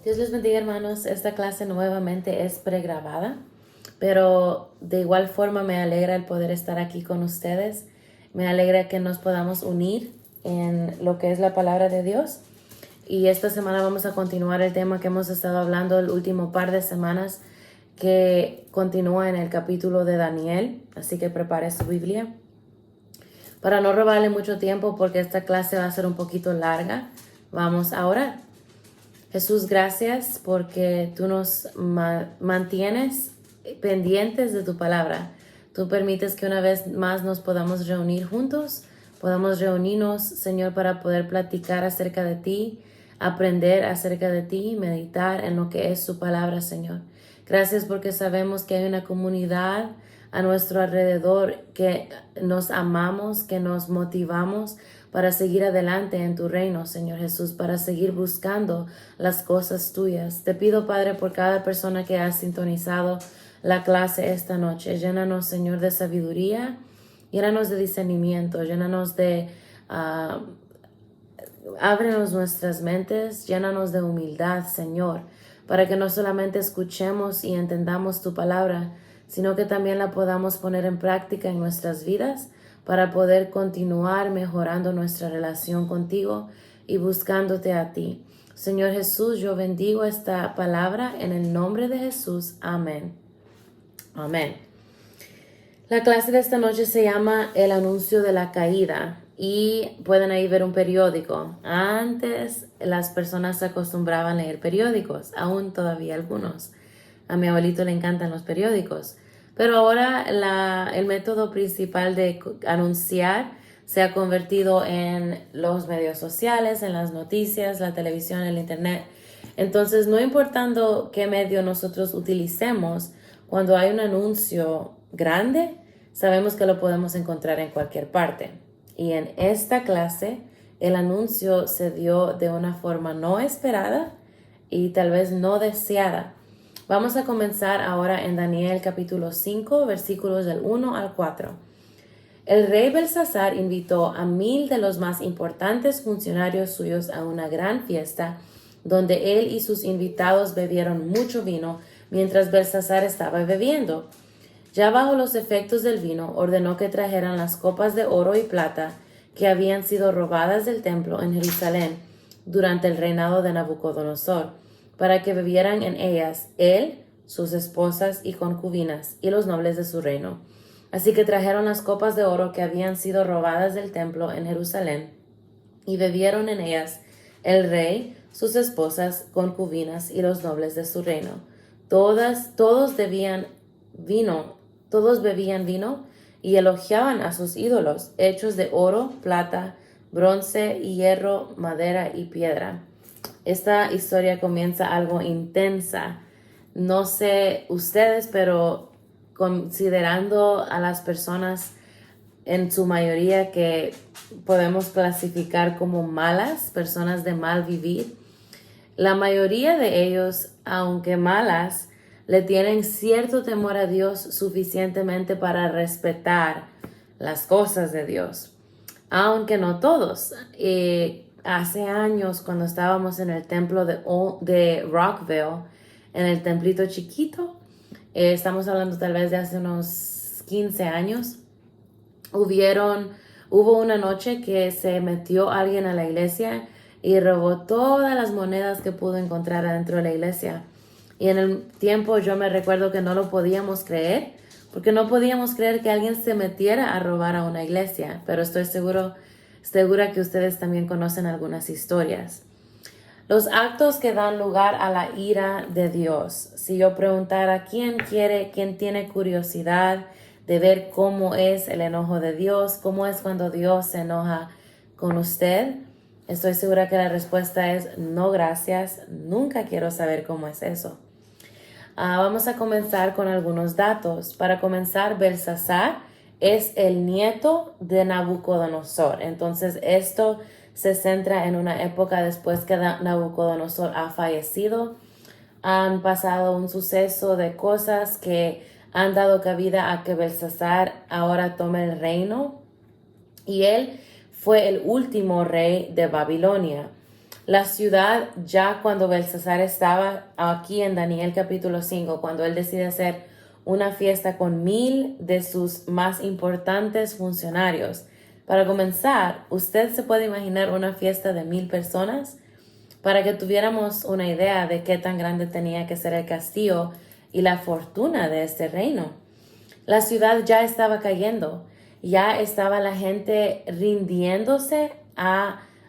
Dios les bendiga, hermanos. Esta clase nuevamente es pregrabada, pero de igual forma me alegra el poder estar aquí con ustedes. Me alegra que nos podamos unir en lo que es la palabra de Dios. Y esta semana vamos a continuar el tema que hemos estado hablando el último par de semanas, que continúa en el capítulo de Daniel. Así que prepare su Biblia. Para no robarle mucho tiempo, porque esta clase va a ser un poquito larga, vamos a orar. Jesús, gracias porque tú nos mantienes pendientes de tu palabra. Tú permites que una vez más nos podamos reunir juntos, podamos reunirnos, Señor, para poder platicar acerca de ti, aprender acerca de ti, meditar en lo que es su palabra, Señor. Gracias porque sabemos que hay una comunidad a nuestro alrededor que nos amamos, que nos motivamos para seguir adelante en tu reino, Señor Jesús, para seguir buscando las cosas tuyas. Te pido, Padre, por cada persona que ha sintonizado la clase esta noche. Llénanos, Señor, de sabiduría, llénanos de discernimiento, llénanos de... ábrenos nuestras mentes, llénanos de humildad, Señor, para que no solamente escuchemos y entendamos tu palabra, sino que también la podamos poner en práctica en nuestras vidas para poder continuar mejorando nuestra relación contigo y buscándote a ti. Señor Jesús, yo bendigo esta palabra en el nombre de Jesús. Amén. Amén. La clase de esta noche se llama El anuncio de la caída y pueden ahí ver un periódico. Antes las personas se acostumbraban a leer periódicos, aún todavía algunos. A mi abuelito le encantan los periódicos. Pero ahora el método principal de anunciar se ha convertido en los medios sociales, en las noticias, la televisión, el internet. Entonces, no importando qué medio nosotros utilicemos, cuando hay un anuncio grande, sabemos que lo podemos encontrar en cualquier parte. Y en esta clase, el anuncio se dio de una forma no esperada y tal vez no deseada. Vamos a comenzar ahora en Daniel capítulo 5, versículos del 1 al 4. El rey Belsasar invitó a 1000 de los más importantes funcionarios suyos a una gran fiesta, donde él y sus invitados bebieron mucho vino mientras Belsasar estaba bebiendo. Ya bajo los efectos del vino, ordenó que trajeran las copas de oro y plata que habían sido robadas del templo en Jerusalén durante el reinado de Nabucodonosor, para que bebieran en ellas él, sus esposas y concubinas, y los nobles de su reino. Así que trajeron las copas de oro que habían sido robadas del templo en Jerusalén, y bebieron en ellas el rey, sus esposas, concubinas y los nobles de su reino. Todos bebían vino y elogiaban a sus ídolos, hechos de oro, plata, bronce, hierro, madera y piedra. Esta historia comienza algo intensa. No sé ustedes, pero considerando a las personas en su mayoría que podemos clasificar como malas, personas de mal vivir, la mayoría de ellos, aunque malas, le tienen cierto temor a Dios suficientemente para respetar las cosas de Dios. Aunque no todos. Hace años, cuando estábamos en el templo de Rockville, en el templito chiquito, estamos hablando tal vez de hace unos 15 años, hubo una noche que se metió alguien a la iglesia y robó todas las monedas que pudo encontrar adentro de la iglesia. Y en el tiempo yo me recuerdo que no lo podíamos creer, porque no podíamos creer que alguien se metiera a robar a una iglesia, pero estoy segura que ustedes también conocen algunas historias. Los actos que dan lugar a la ira de Dios. Si yo preguntara quién tiene curiosidad de ver cómo es el enojo de Dios, cómo es cuando Dios se enoja con usted, estoy segura que la respuesta es no, gracias, nunca quiero saber cómo es eso. Vamos a comenzar con algunos datos. Para comenzar, Belsasar es el nieto de Nabucodonosor. Entonces, esto se centra en una época después que Nabucodonosor ha fallecido. Han pasado un suceso de cosas que han dado cabida a que Belsasar ahora tome el reino. Y él fue el último rey de Babilonia. La ciudad, ya cuando Belsasar estaba aquí en Daniel capítulo 5, cuando él decide hacer una fiesta con 1000 de sus más importantes funcionarios. Para comenzar, ¿usted se puede imaginar una fiesta de 1000 personas? Para que tuviéramos una idea de qué tan grande tenía que ser el castillo y la fortuna de este reino. La ciudad ya estaba cayendo, ya estaba la gente rindiéndose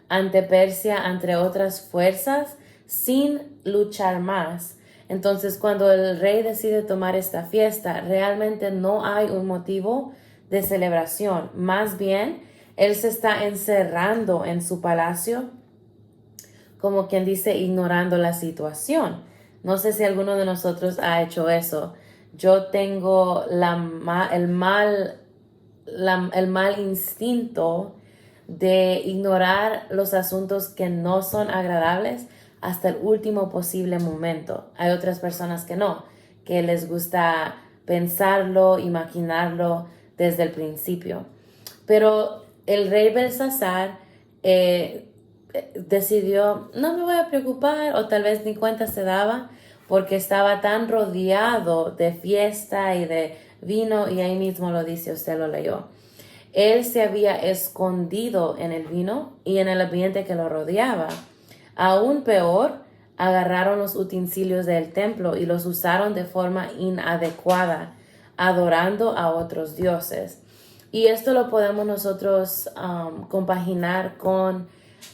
ante Persia, ante otras fuerzas, sin luchar más. Entonces, cuando el rey decide tomar esta fiesta, realmente no hay un motivo de celebración. Más bien, él se está encerrando en su palacio, como quien dice, ignorando la situación. No sé si alguno de nosotros ha hecho eso. Yo tengo el mal instinto de ignorar los asuntos que no son agradables hasta el último posible momento. Hay otras personas que no, que les gusta pensarlo, imaginarlo desde el principio. Pero el rey Belsasar decidió, no me voy a preocupar, o tal vez ni cuenta se daba, porque estaba tan rodeado de fiesta y de vino, y ahí mismo lo dice, usted lo leyó. Él se había escondido en el vino y en el ambiente que lo rodeaba. Aún peor, agarraron los utensilios del templo y los usaron de forma inadecuada, adorando a otros dioses. Y esto lo podemos nosotros compaginar con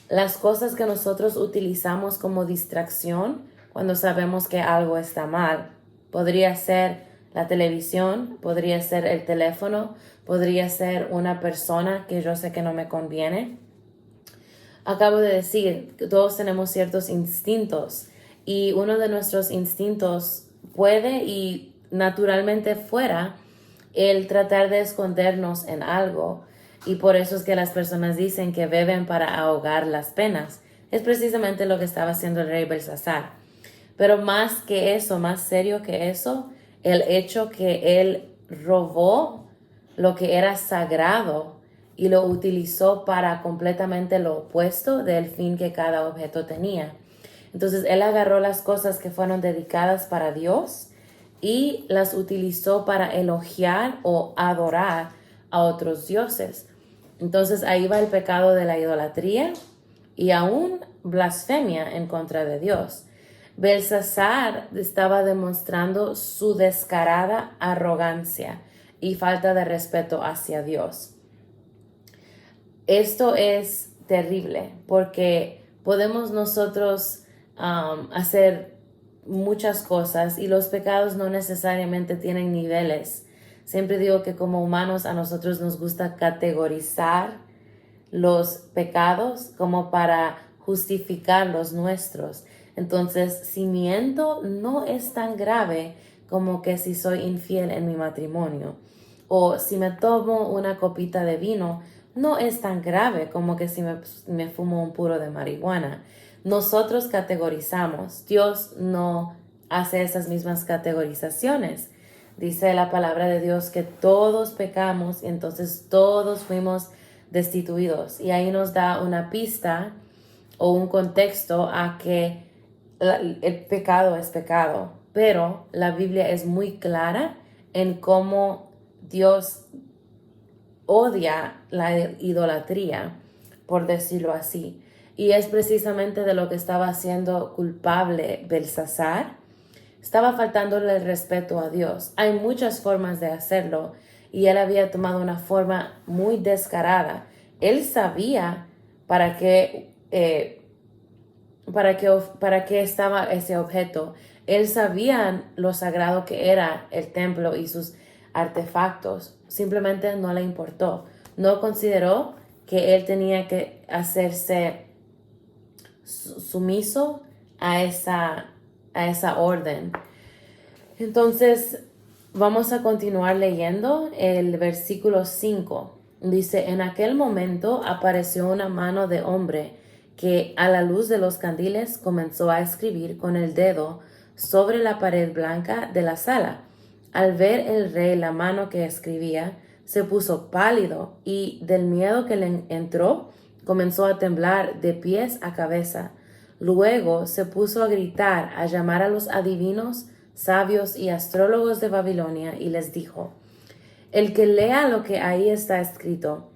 las cosas que nosotros utilizamos como distracción cuando sabemos que algo está mal. Podría ser la televisión, podría ser el teléfono, podría ser una persona que yo sé que no me conviene. Acabo de decir que todos tenemos ciertos instintos y uno de nuestros instintos puede y naturalmente fuera el tratar de escondernos en algo, y por eso es que las personas dicen que beben para ahogar las penas. Es precisamente lo que estaba haciendo el rey Belsasar. Pero más que eso, más serio que eso, el hecho que él robó lo que era sagrado y lo utilizó para completamente lo opuesto del fin que cada objeto tenía. Entonces él agarró las cosas que fueron dedicadas para Dios y las utilizó para elogiar o adorar a otros dioses. Entonces ahí va el pecado de la idolatría y aún blasfemia en contra de Dios. Belsasar estaba demostrando su descarada arrogancia y falta de respeto hacia Dios. Esto es terrible porque podemos nosotros hacer muchas cosas y los pecados no necesariamente tienen niveles. Siempre digo que como humanos a nosotros nos gusta categorizar los pecados como para justificar los nuestros. Entonces, si miento no es tan grave como que si soy infiel en mi matrimonio. O si me tomo una copita de vino, no es tan grave como que si me fumo un puro de marihuana. Nosotros categorizamos. Dios no hace esas mismas categorizaciones. Dice la palabra de Dios que todos pecamos y entonces todos fuimos destituidos. Y ahí nos da una pista o un contexto a que el pecado es pecado. Pero la Biblia es muy clara en cómo Dios odia la idolatría, por decirlo así. Y es precisamente de lo que estaba haciendo culpable Belsasar. Estaba faltándole el respeto a Dios. Hay muchas formas de hacerlo y él había tomado una forma muy descarada. Él sabía para qué estaba ese objeto. Él sabía lo sagrado que era el templo y sus artefactos. Simplemente no le importó. No consideró que él tenía que hacerse sumiso a esa orden. Entonces, vamos a continuar leyendo el versículo 5. Dice, en aquel momento apareció una mano de hombre que a la luz de los candiles comenzó a escribir con el dedo sobre la pared blanca de la sala. Al ver el rey la mano que escribía, se puso pálido y del miedo que le entró, comenzó a temblar de pies a cabeza. Luego se puso a gritar, a llamar a los adivinos, sabios y astrólogos de Babilonia y les dijo: el que lea lo que ahí está escrito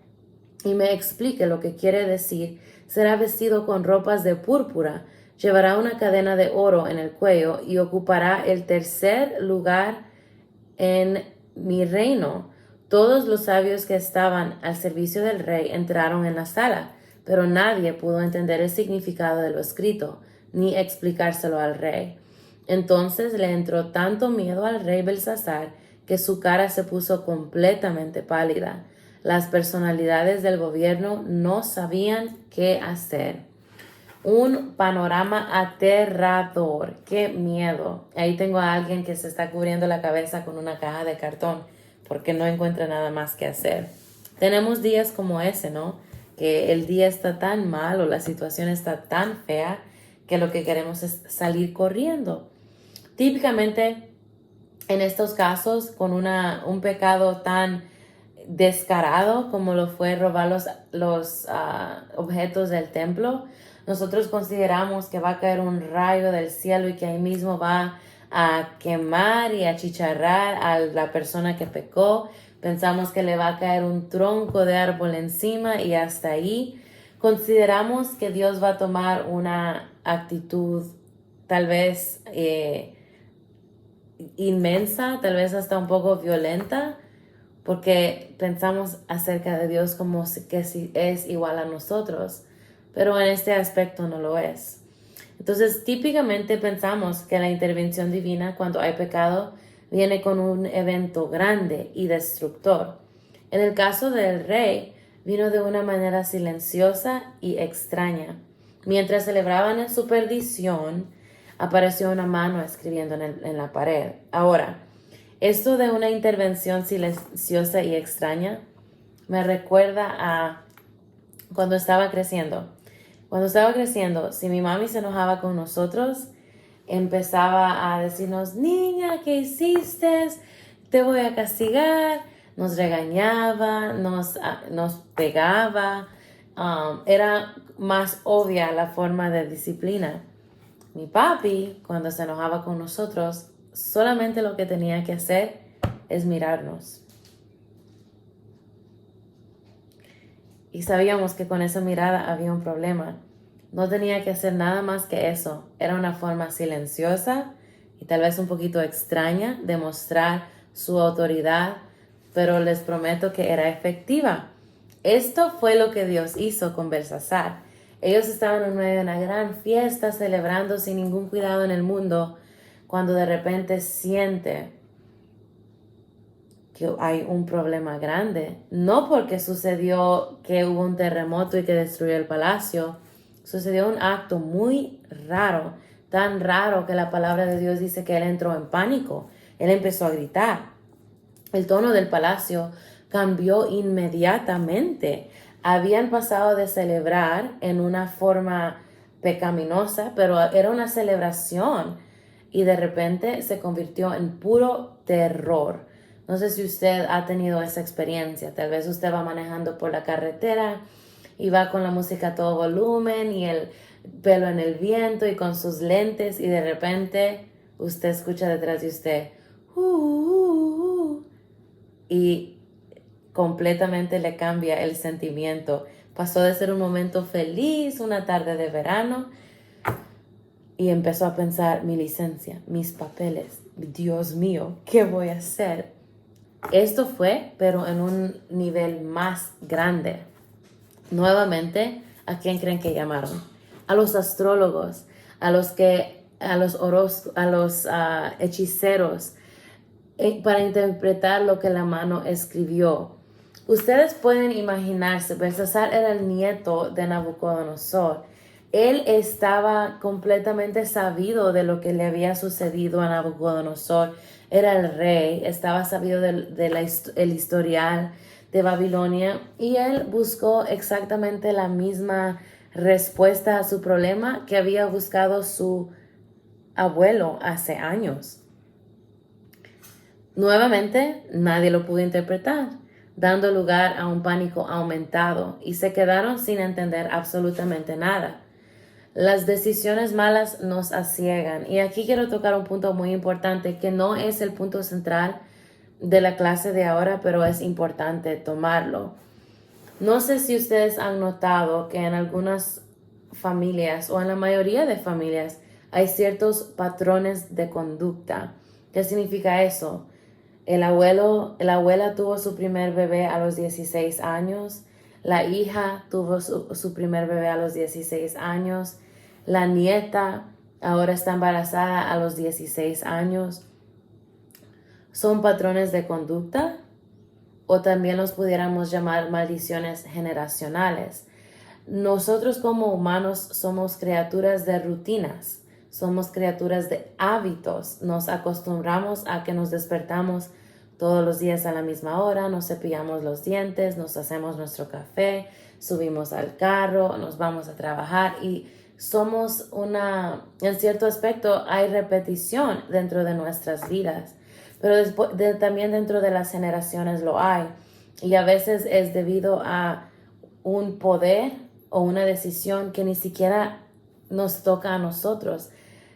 y me explique lo que quiere decir, será vestido con ropas de púrpura, llevará una cadena de oro en el cuello y ocupará el tercer lugar en mi reino. Todos los sabios que estaban al servicio del rey entraron en la sala, pero nadie pudo entender el significado de lo escrito, ni explicárselo al rey. Entonces le entró tanto miedo al rey Belsasar que su cara se puso completamente pálida. Las personalidades del gobierno no sabían qué hacer. Un panorama aterrador. ¡Qué miedo! Ahí tengo a alguien que se está cubriendo la cabeza con una caja de cartón porque no encuentra nada más que hacer. Tenemos días como ese, ¿no? Que el día está tan mal o la situación está tan fea que lo que queremos es salir corriendo. Típicamente, en estos casos, con un pecado tan descarado como lo fue robar los objetos del templo, nosotros consideramos que va a caer un rayo del cielo y que ahí mismo va a quemar y achicharrar a la persona que pecó. Pensamos que le va a caer un tronco de árbol encima y hasta ahí. Consideramos que Dios va a tomar una actitud tal vez inmensa, tal vez hasta un poco violenta, porque pensamos acerca de Dios como que si es igual a nosotros, pero en este aspecto no lo es. Entonces, típicamente pensamos que la intervención divina cuando hay pecado viene con un evento grande y destructor. En el caso del rey, vino de una manera silenciosa y extraña. Mientras celebraban en su perdición, apareció una mano escribiendo en la pared. Ahora, esto de una intervención silenciosa y extraña me recuerda a cuando estaba creciendo. Cuando estaba creciendo, si mi mami se enojaba con nosotros, empezaba a decirnos: niña, ¿qué hiciste? Te voy a castigar. Nos regañaba, nos pegaba. Era más obvia la forma de disciplina. Mi papi, cuando se enojaba con nosotros, solamente lo que tenía que hacer es mirarnos. Y sabíamos que con esa mirada había un problema. No tenía que hacer nada más que eso. Era una forma silenciosa y tal vez un poquito extraña de mostrar su autoridad, pero les prometo que era efectiva. Esto fue lo que Dios hizo con Belsasar. Ellos estaban en medio de una gran fiesta, celebrando sin ningún cuidado en el mundo, cuando de repente siente que hay un problema grande. No porque sucedió que hubo un terremoto y que destruyó el palacio. Sucedió un acto muy raro, tan raro que la palabra de Dios dice que él entró en pánico. Él empezó a gritar. El tono del palacio cambió inmediatamente. Habían pasado de celebrar en una forma pecaminosa, pero era una celebración y de repente se convirtió en puro terror. No sé si usted ha tenido esa experiencia. Tal vez usted va manejando por la carretera y va con la música a todo volumen y el pelo en el viento y con sus lentes y de repente usted escucha detrás de usted y completamente le cambia el sentimiento. Pasó de ser un momento feliz, una tarde de verano, y empezó a pensar: mi licencia, mis papeles, Dios mío, ¿qué voy a hacer? Esto fue, pero en un nivel más grande. Nuevamente, ¿a quién creen que llamaron? A los astrólogos, a los hechiceros, para interpretar lo que la mano escribió. Ustedes pueden imaginarse, Belsasar era el nieto de Nabucodonosor. Él estaba completamente sabido de lo que le había sucedido a Nabucodonosor. Era el rey, estaba sabido del historial de Babilonia y él buscó exactamente la misma respuesta a su problema que había buscado su abuelo hace años. Nuevamente, nadie lo pudo interpretar, dando lugar a un pánico aumentado y se quedaron sin entender absolutamente nada. Las decisiones malas nos asiegan. Y aquí quiero tocar un punto muy importante que no es el punto central de la clase de ahora, pero es importante tomarlo. No sé si ustedes han notado que en algunas familias o en la mayoría de familias hay ciertos patrones de conducta. ¿Qué significa eso? La abuela tuvo su primer bebé a los 16 años, la hija tuvo su primer bebé a los 16 años, la nieta ahora está embarazada a los 16 años. ¿Son patrones de conducta? O también los pudiéramos llamar maldiciones generacionales. Nosotros como humanos somos criaturas de rutinas, somos criaturas de hábitos. Nos acostumbramos a que nos despertamos todos los días a la misma hora, nos cepillamos los dientes, nos hacemos nuestro café, subimos al carro, nos vamos a trabajar y en cierto aspecto hay repetición dentro de nuestras vidas, pero también dentro de las generaciones lo hay. Y a veces es debido a un poder o una decisión que ni siquiera nos toca a nosotros.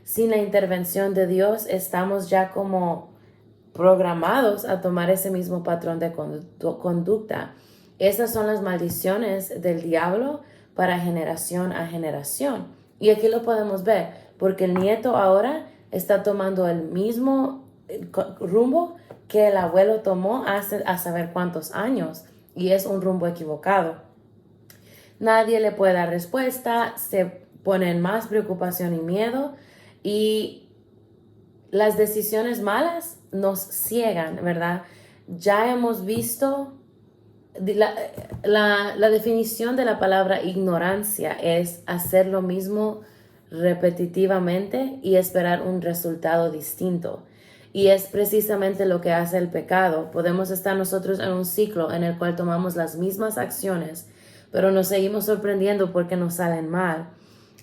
Sin la intervención de Dios estamos ya como programados a tomar ese mismo patrón de conducta. Esas son las maldiciones del diablo para generación a generación. Y aquí lo podemos ver, porque el nieto ahora está tomando el mismo rumbo que el abuelo tomó hace a saber cuántos años, y es un rumbo equivocado. Nadie le puede dar respuesta, se pone en más preocupación y miedo, y las decisiones malas nos ciegan, ¿verdad? Ya hemos visto la definición de la palabra ignorancia es hacer lo mismo repetitivamente y esperar un resultado distinto. Y es precisamente lo que hace el pecado. Podemos estar nosotros en un ciclo en el cual tomamos las mismas acciones, pero nos seguimos sorprendiendo porque nos salen mal.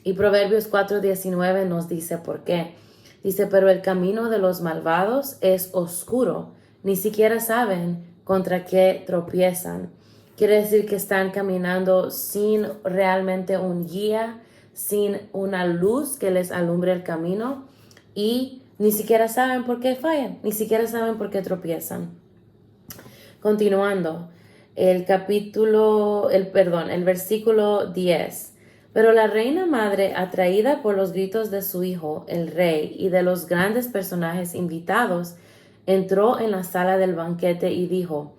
Y Proverbios 4:19 nos dice por qué. Dice, pero el camino de los malvados es oscuro, ni siquiera saben contra qué tropiezan. Quiere decir que están caminando sin realmente un guía, sin una luz que les alumbre el camino, y ni siquiera saben por qué fallan, ni siquiera saben por qué tropiezan. Continuando, el versículo 10. Pero la reina madre, atraída por los gritos de su hijo, el rey, y de los grandes personajes invitados, entró en la sala del banquete y dijo,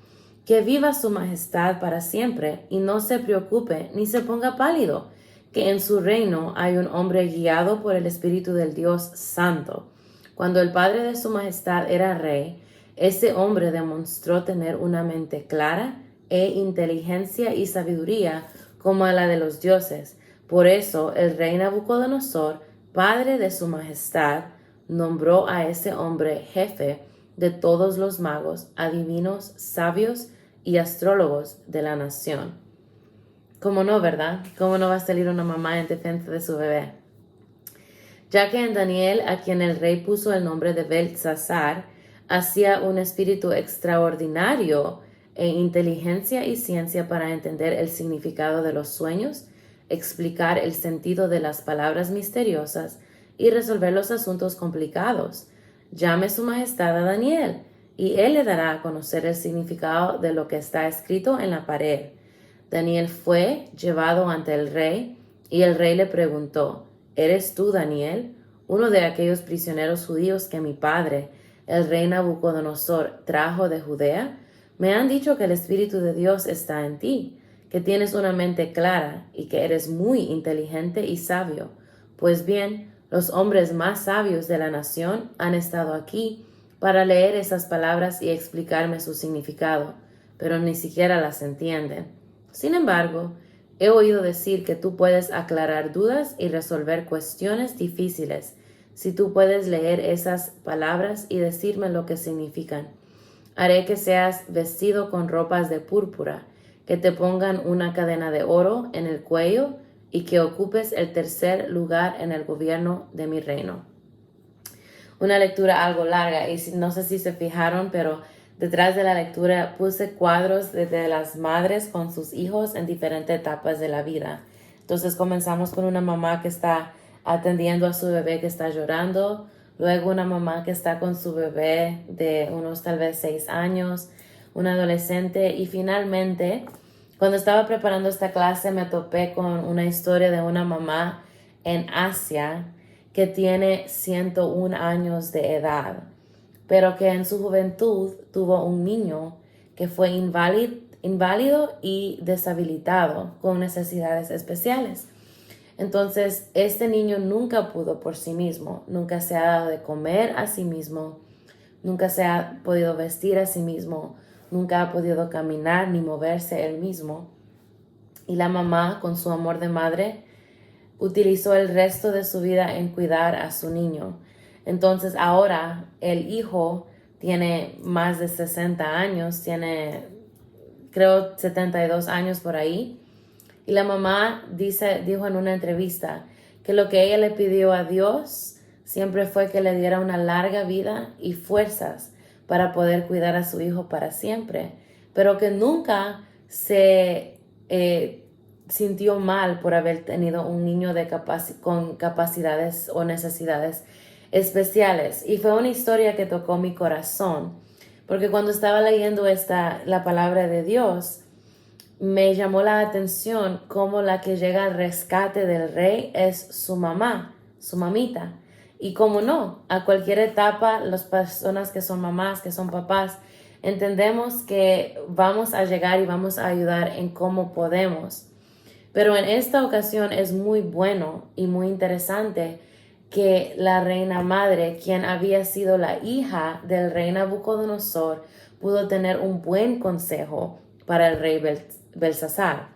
que viva su majestad para siempre, y no se preocupe ni se ponga pálido, que en su reino hay un hombre guiado por el Espíritu del Dios Santo. Cuando el padre de su majestad era rey, ese hombre demostró tener una mente clara e inteligencia y sabiduría como a la de los dioses. Por eso el rey Nabucodonosor, padre de su majestad, nombró a ese hombre jefe de todos los magos, adivinos, sabios y astrólogos de la nación. ¿Cómo no, verdad? ¿Cómo no va a salir una mamá en defensa de su bebé? Ya que en Daniel, a quien el rey puso el nombre de Beltsasar, hacía un espíritu extraordinario e inteligencia y ciencia para entender el significado de los sueños, explicar el sentido de las palabras misteriosas y resolver los asuntos complicados. Llame su majestad a Daniel, y él le dará a conocer el significado de lo que está escrito en la pared. Daniel fue llevado ante el rey, y el rey le preguntó, ¿eres tú, Daniel, uno de aquellos prisioneros judíos que mi padre, el rey Nabucodonosor, trajo de Judea? Me han dicho que el Espíritu de Dios está en ti, que tienes una mente clara y que eres muy inteligente y sabio. Pues bien, los hombres más sabios de la nación han estado aquí para leer esas palabras y explicarme su significado, pero ni siquiera las entienden. Sin embargo, he oído decir que tú puedes aclarar dudas y resolver cuestiones difíciles si tú puedes leer esas palabras y decirme lo que significan. Haré que seas vestido con ropas de púrpura, que te pongan una cadena de oro en el cuello y que ocupes el tercer lugar en el gobierno de mi reino. Una lectura algo larga, y no sé si se fijaron, pero detrás de la lectura puse cuadros de las madres con sus hijos en diferentes etapas de la vida. Entonces comenzamos con una mamá que está atendiendo a su bebé que está llorando, luego una mamá que está con su bebé de unos tal vez 6 años, un adolescente y finalmente cuando estaba preparando esta clase me topé con una historia de una mamá en Asia que tiene 101 años de edad, pero que en su juventud tuvo un niño que fue inválido y deshabilitado con necesidades especiales. Entonces, este niño nunca pudo por sí mismo, nunca se ha dado de comer a sí mismo, nunca se ha podido vestir a sí mismo, nunca ha podido caminar ni moverse él mismo. Y la mamá, con su amor de madre, utilizó el resto de su vida en cuidar a su niño. Entonces ahora el hijo tiene más de 60 años, tiene creo 72 años por ahí. Y la mamá dijo en una entrevista que lo que ella le pidió a Dios siempre fue que le diera una larga vida y fuerzas para poder cuidar a su hijo para siempre, pero que nunca se sintió mal por haber tenido un niño con capacidades o necesidades especiales. Y fue una historia que tocó mi corazón, porque cuando estaba leyendo la palabra de Dios, me llamó la atención cómo la que llega al rescate del rey es su mamá, su mamita. Y como no, a cualquier etapa, las personas que son mamás, que son papás, entendemos que vamos a llegar y vamos a ayudar en cómo podemos. Pero en esta ocasión es muy bueno y muy interesante que la reina madre, quien había sido la hija del rey Nabucodonosor, pudo tener un buen consejo para el rey Belsasar.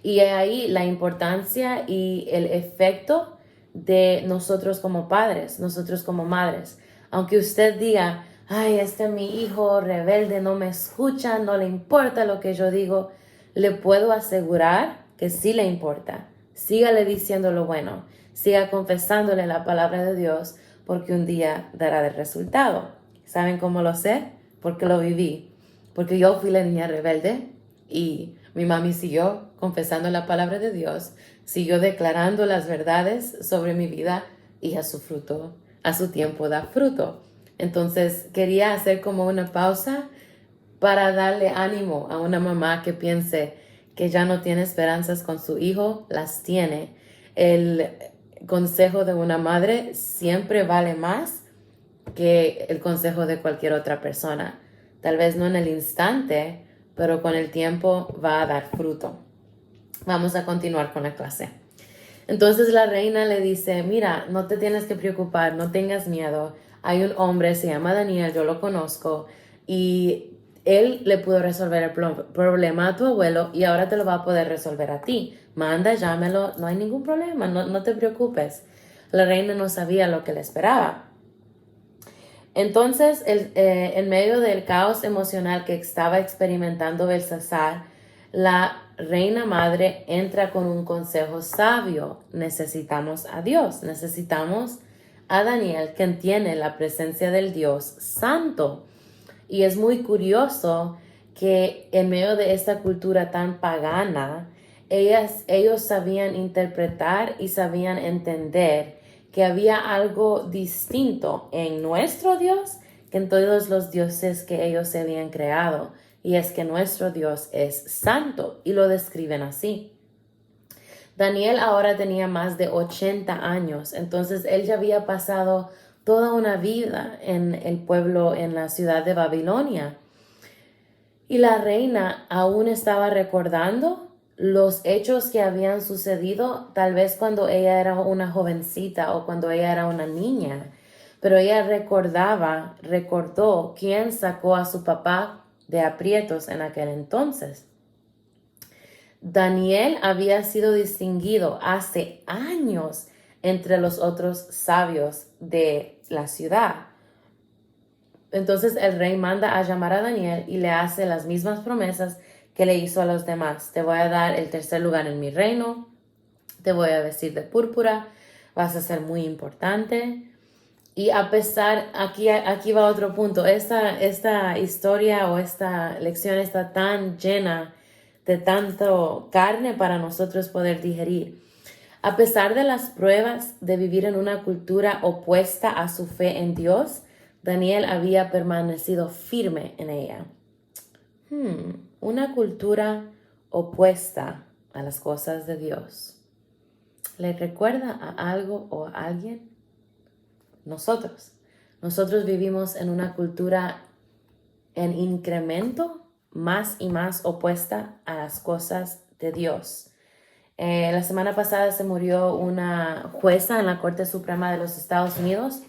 Y ahí la importancia y el efecto de nosotros como padres, nosotros como madres. Aunque usted diga, ay, este es mi hijo rebelde, no me escucha, no le importa lo que yo digo, le puedo asegurar que sí le importa. Sígale diciendo lo bueno, siga confesándole la palabra de Dios, porque un día dará el resultado. ¿Saben cómo lo sé? Porque lo viví. Porque yo fui la niña rebelde y mi mami siguió confesando la palabra de Dios, siguió declarando las verdades sobre mi vida y a su fruto, a su tiempo da fruto. Entonces quería hacer como una pausa para darle ánimo a una mamá que piense que ya no tiene esperanzas con su hijo, las tiene. El consejo de una madre siempre vale más que el consejo de cualquier otra persona. Tal vez no en el instante, pero con el tiempo va a dar fruto. Vamos a continuar con la clase. Entonces la reina le dice, mira, no te tienes que preocupar, no tengas miedo. Hay un hombre, se llama Daniel, yo lo conozco, y él le pudo resolver el problema a tu abuelo y ahora te lo va a poder resolver a ti. Manda, llámelo, no hay ningún problema, no te preocupes. La reina no sabía lo que le esperaba. Entonces, en medio del caos emocional que estaba experimentando Belsasar, la reina madre entra con un consejo sabio. Necesitamos a Dios, necesitamos a Daniel, quien tiene la presencia del Dios santo. Y es muy curioso que en medio de esta cultura tan pagana, ellos sabían interpretar y sabían entender que había algo distinto en nuestro Dios que en todos los dioses que ellos se habían creado. Y es que nuestro Dios es santo y lo describen así. Daniel ahora tenía más de 80 años, entonces él ya había pasado toda una vida en el pueblo, en la ciudad de Babilonia. Y la reina aún estaba recordando los hechos que habían sucedido tal vez cuando ella era una jovencita o cuando ella era una niña. Pero ella recordó quién sacó a su papá de aprietos en aquel entonces. Daniel había sido distinguido hace años entre los otros sabios de la ciudad. Entonces el rey manda a llamar a Daniel y le hace las mismas promesas que le hizo a los demás. Te voy a dar el tercer lugar en mi reino, te voy a vestir de púrpura, vas a ser muy importante. Y a pesar, aquí va otro punto, esta historia o esta lección está tan llena de tanto carne para nosotros poder digerir. A pesar de las pruebas de vivir en una cultura opuesta a su fe en Dios, Daniel había permanecido firme en ella. Una cultura opuesta a las cosas de Dios. ¿Le recuerda a algo o a alguien? Nosotros vivimos en una cultura en incremento más y más opuesta a las cosas de Dios. La semana pasada se murió una jueza en la Corte Suprema de los Estados Unidos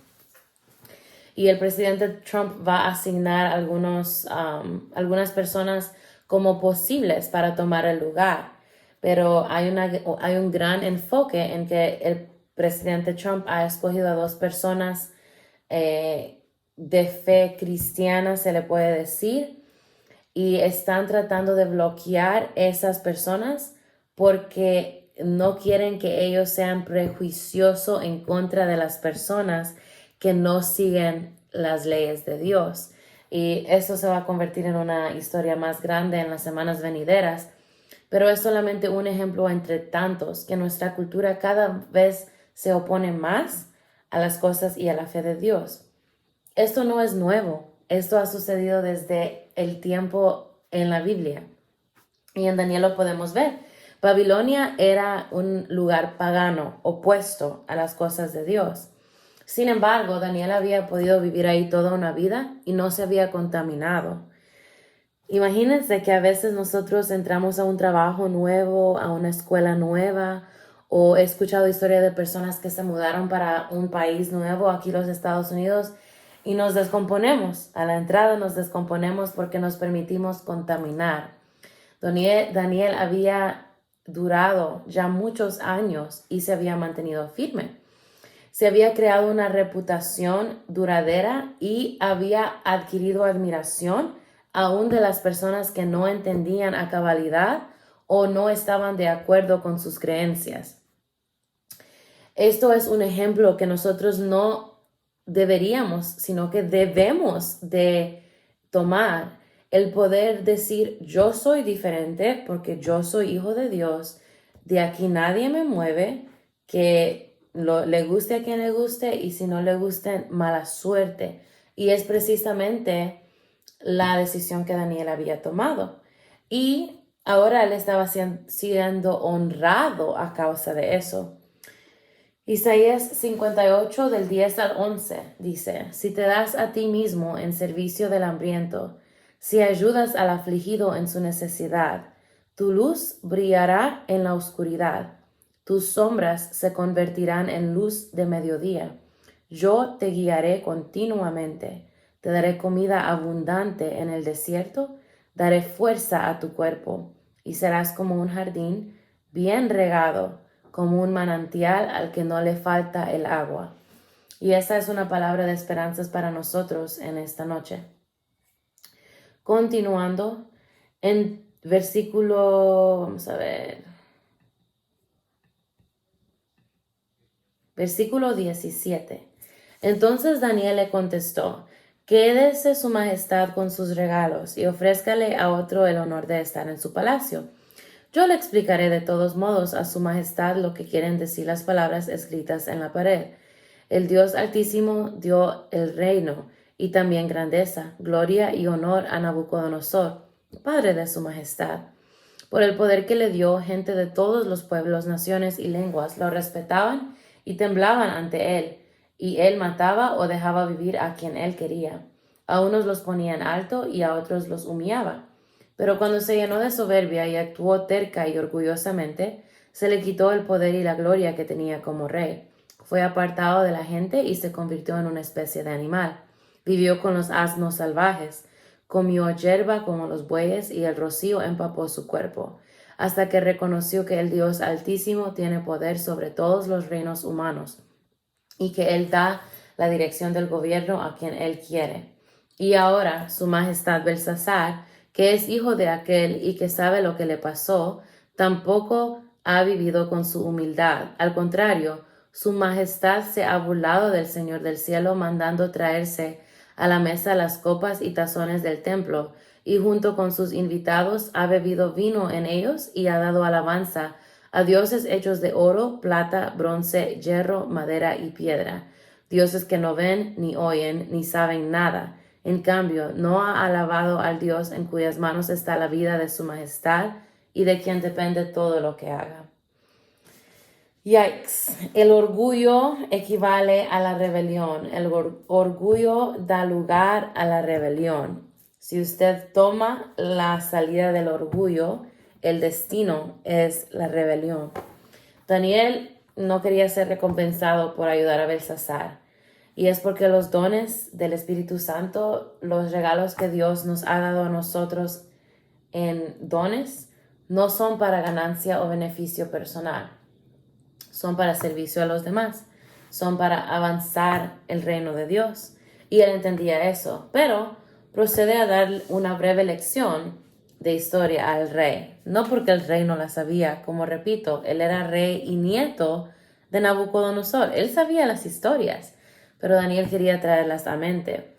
y el presidente Trump va a asignar algunas personas como posibles para tomar el lugar. Pero hay un gran enfoque en que el presidente Trump ha escogido a 2 personas de fe cristiana, se le puede decir, y están tratando de bloquear esas personas porque no quieren que ellos sean prejuiciosos en contra de las personas que no siguen las leyes de Dios. Y eso se va a convertir en una historia más grande en las semanas venideras. Pero es solamente un ejemplo entre tantos que nuestra cultura cada vez se opone más a las cosas y a la fe de Dios. Esto no es nuevo. Esto ha sucedido desde el tiempo en la Biblia. Y en Daniel lo podemos ver. Babilonia era un lugar pagano, opuesto a las cosas de Dios. Sin embargo, Daniel había podido vivir ahí toda una vida y no se había contaminado. Imagínense que a veces nosotros entramos a un trabajo nuevo, a una escuela nueva, o he escuchado historias de personas que se mudaron para un país nuevo, aquí los Estados Unidos, y nos descomponemos. A la entrada nos descomponemos porque nos permitimos contaminar. Daniel había durado ya muchos años y se había mantenido firme. Se había creado una reputación duradera y había adquirido admiración aún de las personas que no entendían a cabalidad o no estaban de acuerdo con sus creencias. Esto es un ejemplo que nosotros no deberíamos, sino que debemos de tomar el poder decir yo soy diferente porque yo soy hijo de Dios, de aquí nadie me mueve, que le guste a quien le guste y si no le guste, mala suerte. Y es precisamente la decisión que Daniel había tomado. Y ahora él estaba siendo honrado a causa de eso. Isaías 58 del 10 al 11 dice, si te das a ti mismo en servicio del hambriento, si ayudas al afligido en su necesidad, tu luz brillará en la oscuridad, tus sombras se convertirán en luz de mediodía. Yo te guiaré continuamente, te daré comida abundante en el desierto, daré fuerza a tu cuerpo, y serás como un jardín bien regado, como un manantial al que no le falta el agua. Y esa es una palabra de esperanzas para nosotros en esta noche. Continuando, en vamos a ver, versículo 17. Entonces Daniel le contestó, quédese su majestad con sus regalos y ofrézcale a otro el honor de estar en su palacio. Yo le explicaré de todos modos a su majestad lo que quieren decir las palabras escritas en la pared. El Dios Altísimo dio el reino y también grandeza, gloria y honor a Nabucodonosor, padre de su majestad. Por el poder que le dio, gente de todos los pueblos, naciones y lenguas lo respetaban y temblaban ante él, y él mataba o dejaba vivir a quien él quería. A unos los ponía en alto y a otros los humillaba. Pero cuando se llenó de soberbia y actuó terca y orgullosamente, se le quitó el poder y la gloria que tenía como rey. Fue apartado de la gente y se convirtió en una especie de animal. Vivió con los asnos salvajes, comió hierba como los bueyes y el rocío empapó su cuerpo, hasta que reconoció que el Dios Altísimo tiene poder sobre todos los reinos humanos y que Él da la dirección del gobierno a quien Él quiere. Y ahora su majestad Belsasar, que es hijo de aquel y que sabe lo que le pasó, tampoco ha vivido con su humildad. Al contrario, su majestad se ha burlado del Señor del cielo, mandando traerse a la mesa las copas y tazones del templo y junto con sus invitados ha bebido vino en ellos y ha dado alabanza a dioses hechos de oro, plata, bronce, hierro, madera y piedra, dioses que no ven, ni oyen, ni saben nada. En cambio, no ha alabado al Dios en cuyas manos está la vida de su majestad y de quien depende todo lo que haga. Yikes. El orgullo equivale a la rebelión. El orgullo da lugar a la rebelión. Si usted toma la salida del orgullo, el destino es la rebelión. Daniel no quería ser recompensado por ayudar a Belsasar. Y es porque los dones del Espíritu Santo, los regalos que Dios nos ha dado a nosotros en dones, no son para ganancia o beneficio personal. Son para servicio a los demás. Son para avanzar el reino de Dios. Y él entendía eso. Pero procede a dar una breve lección de historia al rey. No porque el rey no la sabía. Como repito, él era rey y nieto de Nabucodonosor. Él sabía las historias. Pero Daniel quería traerlas a mente.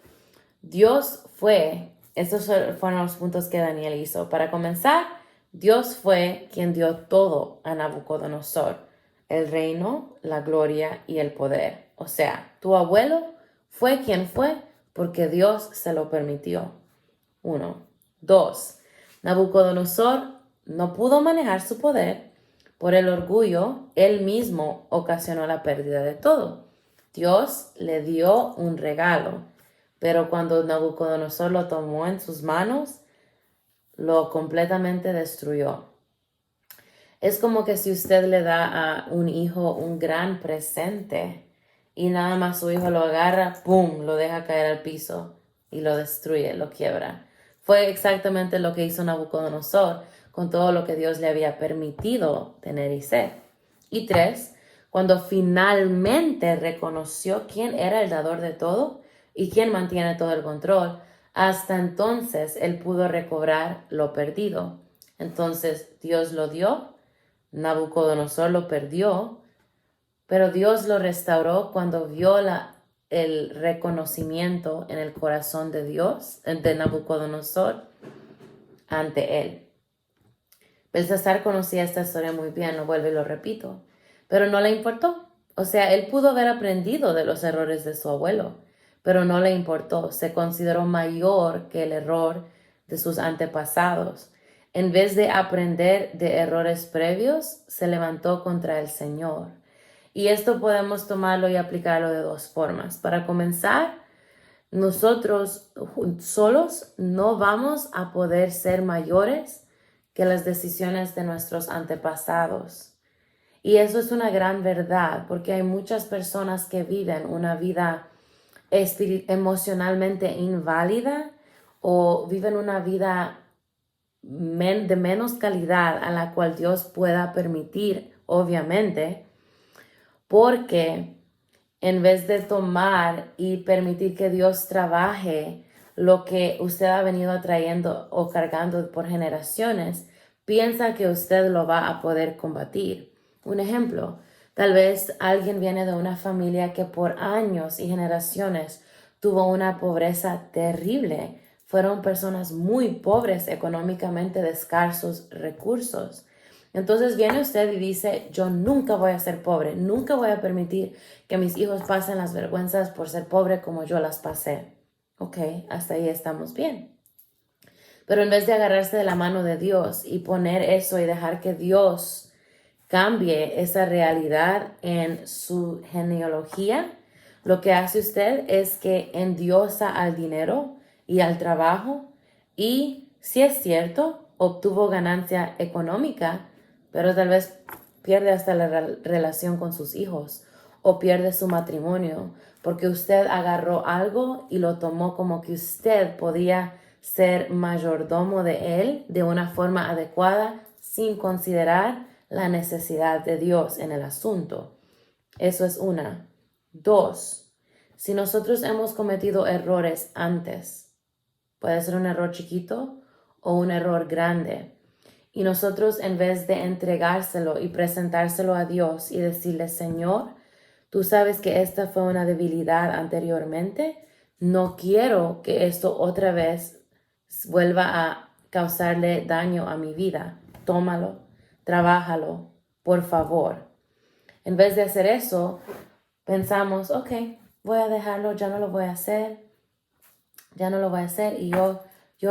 Estos fueron los puntos que Daniel hizo. Para comenzar, Dios fue quien dio todo a Nabucodonosor. El reino, la gloria y el poder. O sea, tu abuelo fue quien fue porque Dios se lo permitió. 1. 2. Nabucodonosor no pudo manejar su poder. Por el orgullo, él mismo ocasionó la pérdida de todo. Dios le dio un regalo, pero cuando Nabucodonosor lo tomó en sus manos, lo completamente destruyó. Es como que si usted le da a un hijo un gran presente y nada más su hijo lo agarra, ¡pum!, lo deja caer al piso y lo destruye, lo quiebra. Fue exactamente lo que hizo Nabucodonosor con todo lo que Dios le había permitido tener y ser. Y 3, cuando finalmente reconoció quién era el dador de todo y quién mantiene todo el control, hasta entonces él pudo recobrar lo perdido. Entonces Dios lo dio, Nabucodonosor lo perdió, pero Dios lo restauró cuando vio el reconocimiento en el corazón de Dios, de Nabucodonosor, ante él. Belsasar conocía esta historia muy bien, lo vuelvo y lo repito, pero no le importó. O sea, él pudo haber aprendido de los errores de su abuelo, pero no le importó. Se consideró mayor que el error de sus antepasados. En vez de aprender de errores previos, se levantó contra el Señor. Y esto podemos tomarlo y aplicarlo de dos formas. Para comenzar, nosotros solos no vamos a poder ser mayores que las decisiones de nuestros antepasados. Y eso es una gran verdad, porque hay muchas personas que viven una vida emocionalmente inválida o viven una vida de menos calidad a la cual Dios pueda permitir, obviamente, porque en vez de tomar y permitir que Dios trabaje lo que usted ha venido atrayendo o cargando por generaciones, piensa que usted lo va a poder combatir. Un ejemplo, tal vez alguien viene de una familia que por años y generaciones tuvo una pobreza terrible. Fueron personas muy pobres económicamente, de escasos recursos. Entonces viene usted y dice, yo nunca voy a ser pobre, nunca voy a permitir que mis hijos pasen las vergüenzas por ser pobre como yo las pasé. Ok, hasta ahí estamos bien. Pero en vez de agarrarse de la mano de Dios y poner eso y dejar que Dios cambie esa realidad en su genealogía, lo que hace usted es que endiosa al dinero y al trabajo y, si es cierto, obtuvo ganancia económica, pero tal vez pierde hasta la relación con sus hijos o pierde su matrimonio porque usted agarró algo y lo tomó como que usted podía ser mayordomo de él de una forma adecuada sin considerar la necesidad de Dios en el asunto. Eso es una. 2, si nosotros hemos cometido errores antes, puede ser un error chiquito o un error grande, y nosotros en vez de entregárselo y presentárselo a Dios y decirle, Señor, tú sabes que esta fue una debilidad anteriormente, no quiero que esto otra vez vuelva a causarle daño a mi vida. Tómalo, trabájalo, por favor. En vez de hacer eso, pensamos, ok, voy a dejarlo, ya no lo voy a hacer, y yo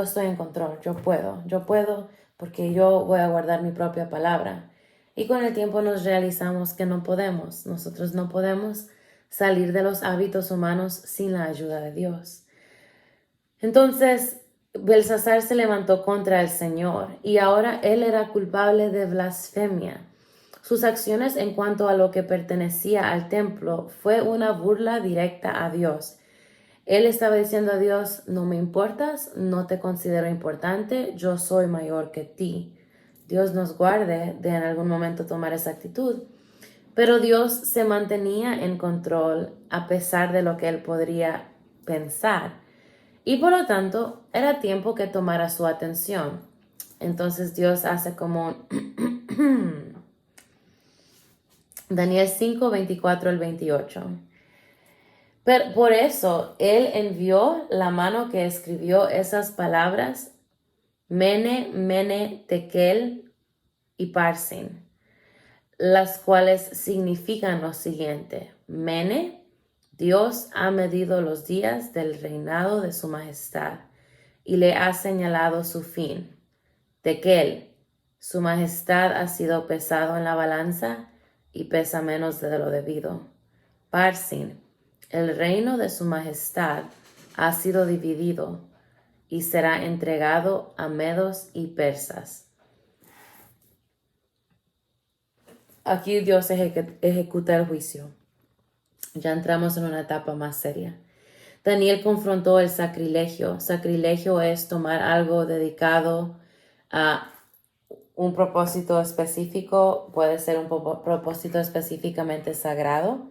estoy en control, yo puedo porque yo voy a guardar mi propia palabra. Y con el tiempo nos realizamos que no podemos, nosotros no podemos salir de los hábitos humanos sin la ayuda de Dios. Entonces, Belsasar se levantó contra el Señor y ahora él era culpable de blasfemia. Sus acciones en cuanto a lo que pertenecía al templo fue una burla directa a Dios. Él estaba diciendo a Dios, no me importas, no te considero importante, yo soy mayor que ti. Dios nos guarde de en algún momento tomar esa actitud. Pero Dios se mantenía en control a pesar de lo que él podría pensar. Y por lo tanto, era tiempo que tomara su atención. Entonces Dios hace como Daniel 5, 24 al 28. Pero por eso él envió la mano que escribió esas palabras, Mene, Mene, Tekel y Parsin, las cuales significan lo siguiente. Mene, Dios ha medido los días del reinado de su majestad y le ha señalado su fin. Tekel, su majestad ha sido pesado en la balanza y pesa menos de lo debido. Parsin, el reino de su majestad ha sido dividido y será entregado a medos y persas. Aquí Dios ejecuta el juicio. Ya entramos en una etapa más seria. Daniel confrontó el sacrilegio. Sacrilegio es tomar algo dedicado a un propósito específico, puede ser un propósito específicamente sagrado.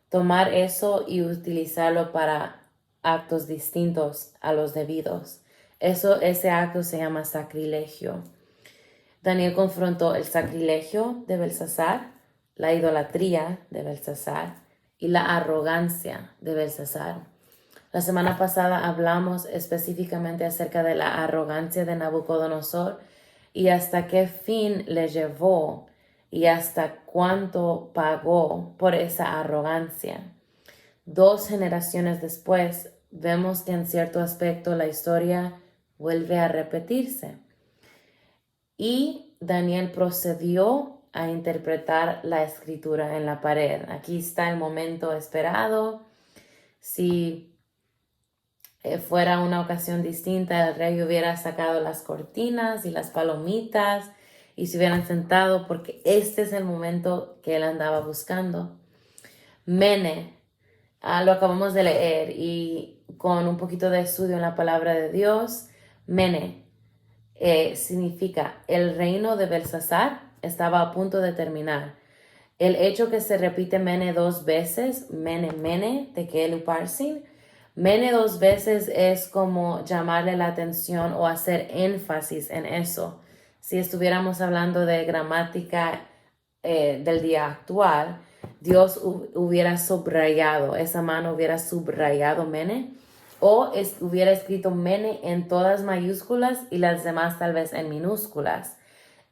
Tomar eso y utilizarlo para actos distintos a los debidos. Ese acto se llama sacrilegio. Daniel confrontó el sacrilegio de Belsasar, la idolatría de Belsasar y la arrogancia de Belsasar. La semana pasada hablamos específicamente acerca de la arrogancia de Nabucodonosor y hasta qué fin le llevó y hasta cuánto pagó por esa arrogancia. 2 generaciones después, vemos que en cierto aspecto la historia vuelve a repetirse. Y Daniel procedió a interpretar la escritura en la pared. Aquí está el momento esperado. Si fuera una ocasión distinta, el rey hubiera sacado las cortinas y las palomitas y se hubieran sentado porque este es el momento que él andaba buscando. Mene, lo acabamos de leer y con un poquito de estudio en la palabra de Dios, Mene significa el reino de Belsasar estaba a punto de terminar. El hecho que se repite Mene 2 veces, Mene, Mene, Tekel y Parsin, Mene 2 veces es como llamarle la atención o hacer énfasis en eso. Si estuviéramos hablando de gramática del día actual, Dios hubiera subrayado, esa mano hubiera subrayado Mene, o hubiera escrito Mene en todas mayúsculas y las demás tal vez en minúsculas.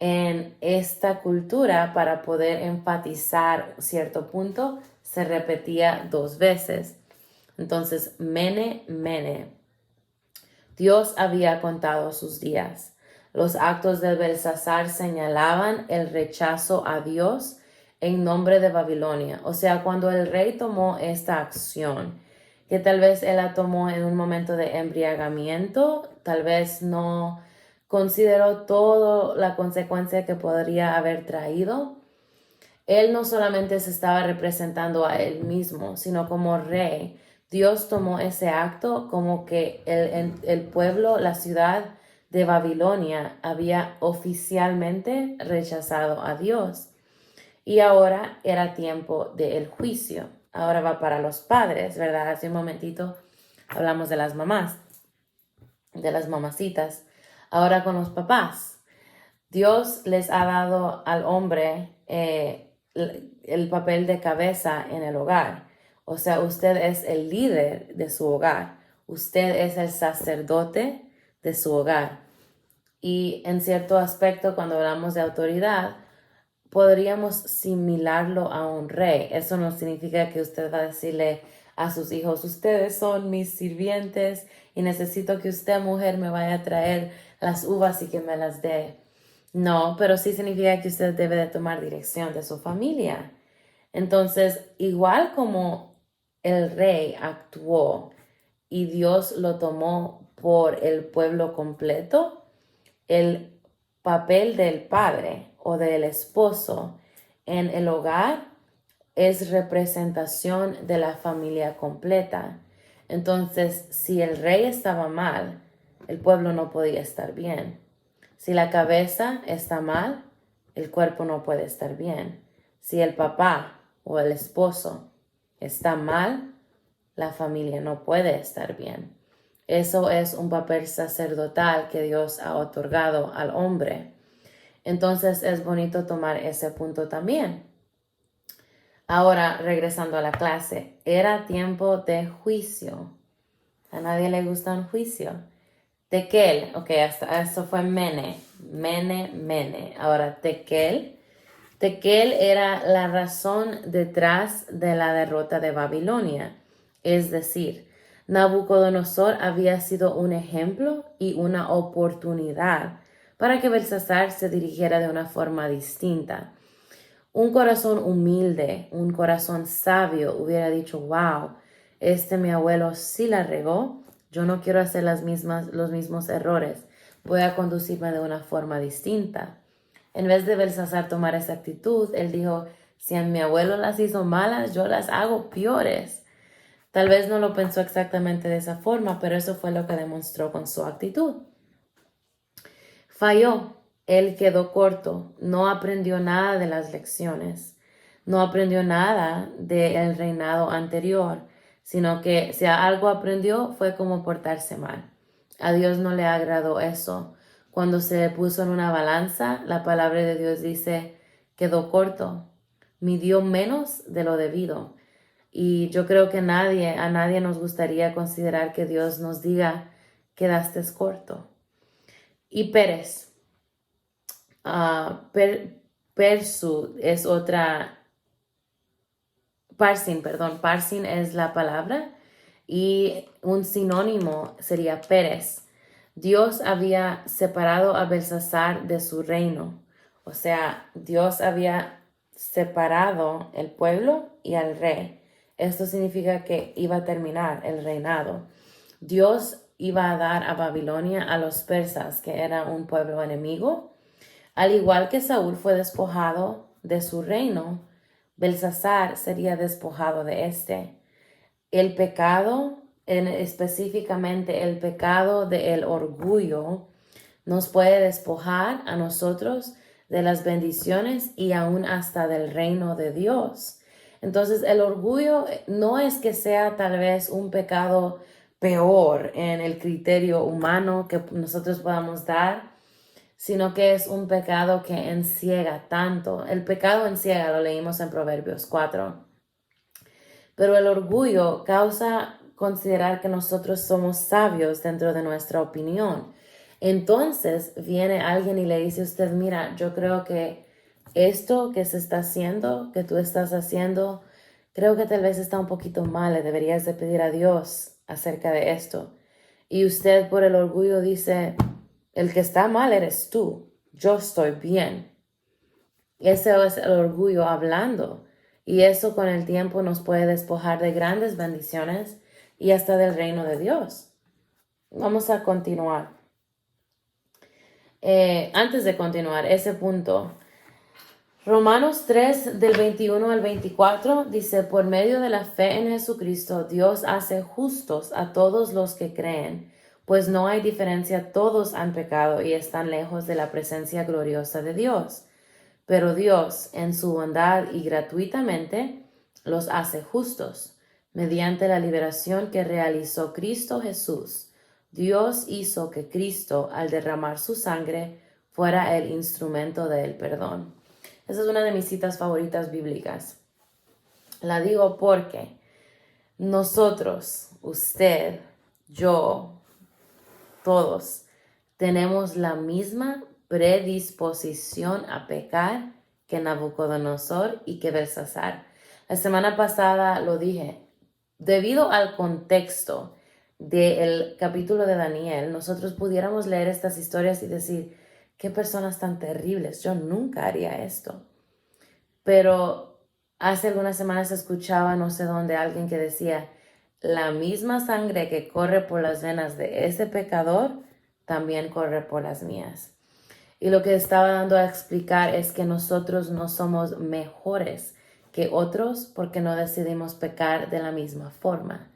En esta cultura, para poder enfatizar cierto punto, se repetía 2 veces. Entonces, Mene, Mene. Dios había contado sus días. Los actos de Belsasar señalaban el rechazo a Dios en nombre de Babilonia. O sea, cuando el rey tomó esta acción, que tal vez él la tomó en un momento de embriagamiento, tal vez no consideró toda la consecuencia que podría haber traído. Él no solamente se estaba representando a él mismo, sino como rey. Dios tomó ese acto como que el pueblo, la ciudad de Babilonia había oficialmente rechazado a Dios. Y ahora era tiempo del juicio. Ahora va para los padres, ¿verdad? Hace un momentito hablamos de las mamás, de las mamacitas. Ahora con los papás. Dios les ha dado al hombre el papel de cabeza en el hogar. O sea, usted es el líder de su hogar. Usted es el sacerdote de su hogar. Y en cierto aspecto, cuando hablamos de autoridad, podríamos similarlo a un rey. Eso no significa que usted va a decirle a sus hijos, ustedes son mis sirvientes y necesito que usted, mujer, me vaya a traer las uvas y que me las dé. No, pero sí significa que usted debe de tomar dirección de su familia. Entonces, igual como el rey actuó y Dios lo tomó por el pueblo completo, el papel del padre o del esposo en el hogar es representación de la familia completa. Entonces, si el rey estaba mal, el pueblo no podía estar bien. Si la cabeza está mal, el cuerpo no puede estar bien. Si el papá o el esposo está mal, la familia no puede estar bien. Eso es un papel sacerdotal que Dios ha otorgado al hombre. Entonces es bonito tomar ese punto también. Ahora, regresando a la clase, era tiempo de juicio. A nadie le gusta un juicio. Tekel, ok, hasta eso fue Mene. Ahora, Tekel. Tekel era la razón detrás de la derrota de Babilonia. Es decir, Nabucodonosor había sido un ejemplo y una oportunidad para que Belsasar se dirigiera de una forma distinta. Un corazón humilde, un corazón sabio hubiera dicho, wow, mi abuelo sí la regó, yo no quiero hacer los mismos errores, voy a conducirme de una forma distinta. En vez de Belsasar tomar esa actitud, él dijo, si a mi abuelo las hizo malas, yo las hago peores. Tal vez no lo pensó exactamente de esa forma, pero eso fue lo que demostró con su actitud. Falló, él quedó corto, no aprendió nada de las lecciones, no aprendió nada del reinado anterior, sino que si algo aprendió fue cómo portarse mal. A Dios no le agradó eso. Cuando se puso en una balanza, la palabra de Dios dice, quedó corto, midió menos de lo debido. Y yo creo que a nadie nos gustaría considerar que Dios nos diga, quedaste corto. Y Pérez, Persu es otra, Parsin es la palabra y un sinónimo sería Pérez. Dios había separado a Belsasar de su reino, o sea, Dios había separado el pueblo y al rey. Esto significa que iba a terminar el reinado. Dios iba a dar a Babilonia a los persas, que era un pueblo enemigo. Al igual que Saúl fue despojado de su reino, Belsasar sería despojado de este. El pecado, específicamente el pecado del orgullo, nos puede despojar a nosotros de las bendiciones y aún hasta del reino de Dios. Entonces, el orgullo no es que sea tal vez un pecado peor en el criterio humano que nosotros podamos dar, sino que es un pecado que enciega tanto. El pecado enciega, lo leímos en Proverbios 4. Pero el orgullo causa considerar que nosotros somos sabios dentro de nuestra opinión. Entonces viene alguien y le dice a usted, mira, yo creo que esto que se está haciendo, que tú estás haciendo, creo que tal vez está un poquito mal, le deberías de pedir a Dios acerca de esto. Y usted por el orgullo dice, el que está mal eres tú, yo estoy bien. Ese es el orgullo hablando. Y eso con el tiempo nos puede despojar de grandes bendiciones y hasta del reino de Dios. Vamos a continuar. Antes de continuar, ese punto. Romanos 3 del 21 al 24 dice, por medio de la fe en Jesucristo, Dios hace justos a todos los que creen, pues no hay diferencia, todos han pecado y están lejos de la presencia gloriosa de Dios. Pero Dios, en su bondad y gratuitamente, los hace justos, mediante la liberación que realizó Cristo Jesús. Dios hizo que Cristo, al derramar su sangre, fuera el instrumento del perdón. Esa es una de mis citas favoritas bíblicas. La digo porque nosotros, usted, yo, todos, tenemos la misma predisposición a pecar que Nabucodonosor y que Belsasar. La semana pasada lo dije, debido al contexto del capítulo de Daniel, nosotros pudiéramos leer estas historias y decir, qué personas tan terribles, yo nunca haría esto. Pero hace algunas semanas escuchaba, no sé dónde, alguien que decía, la misma sangre que corre por las venas de ese pecador, también corre por las mías. Y lo que estaba dando a explicar es que nosotros no somos mejores que otros porque no decidimos pecar de la misma forma.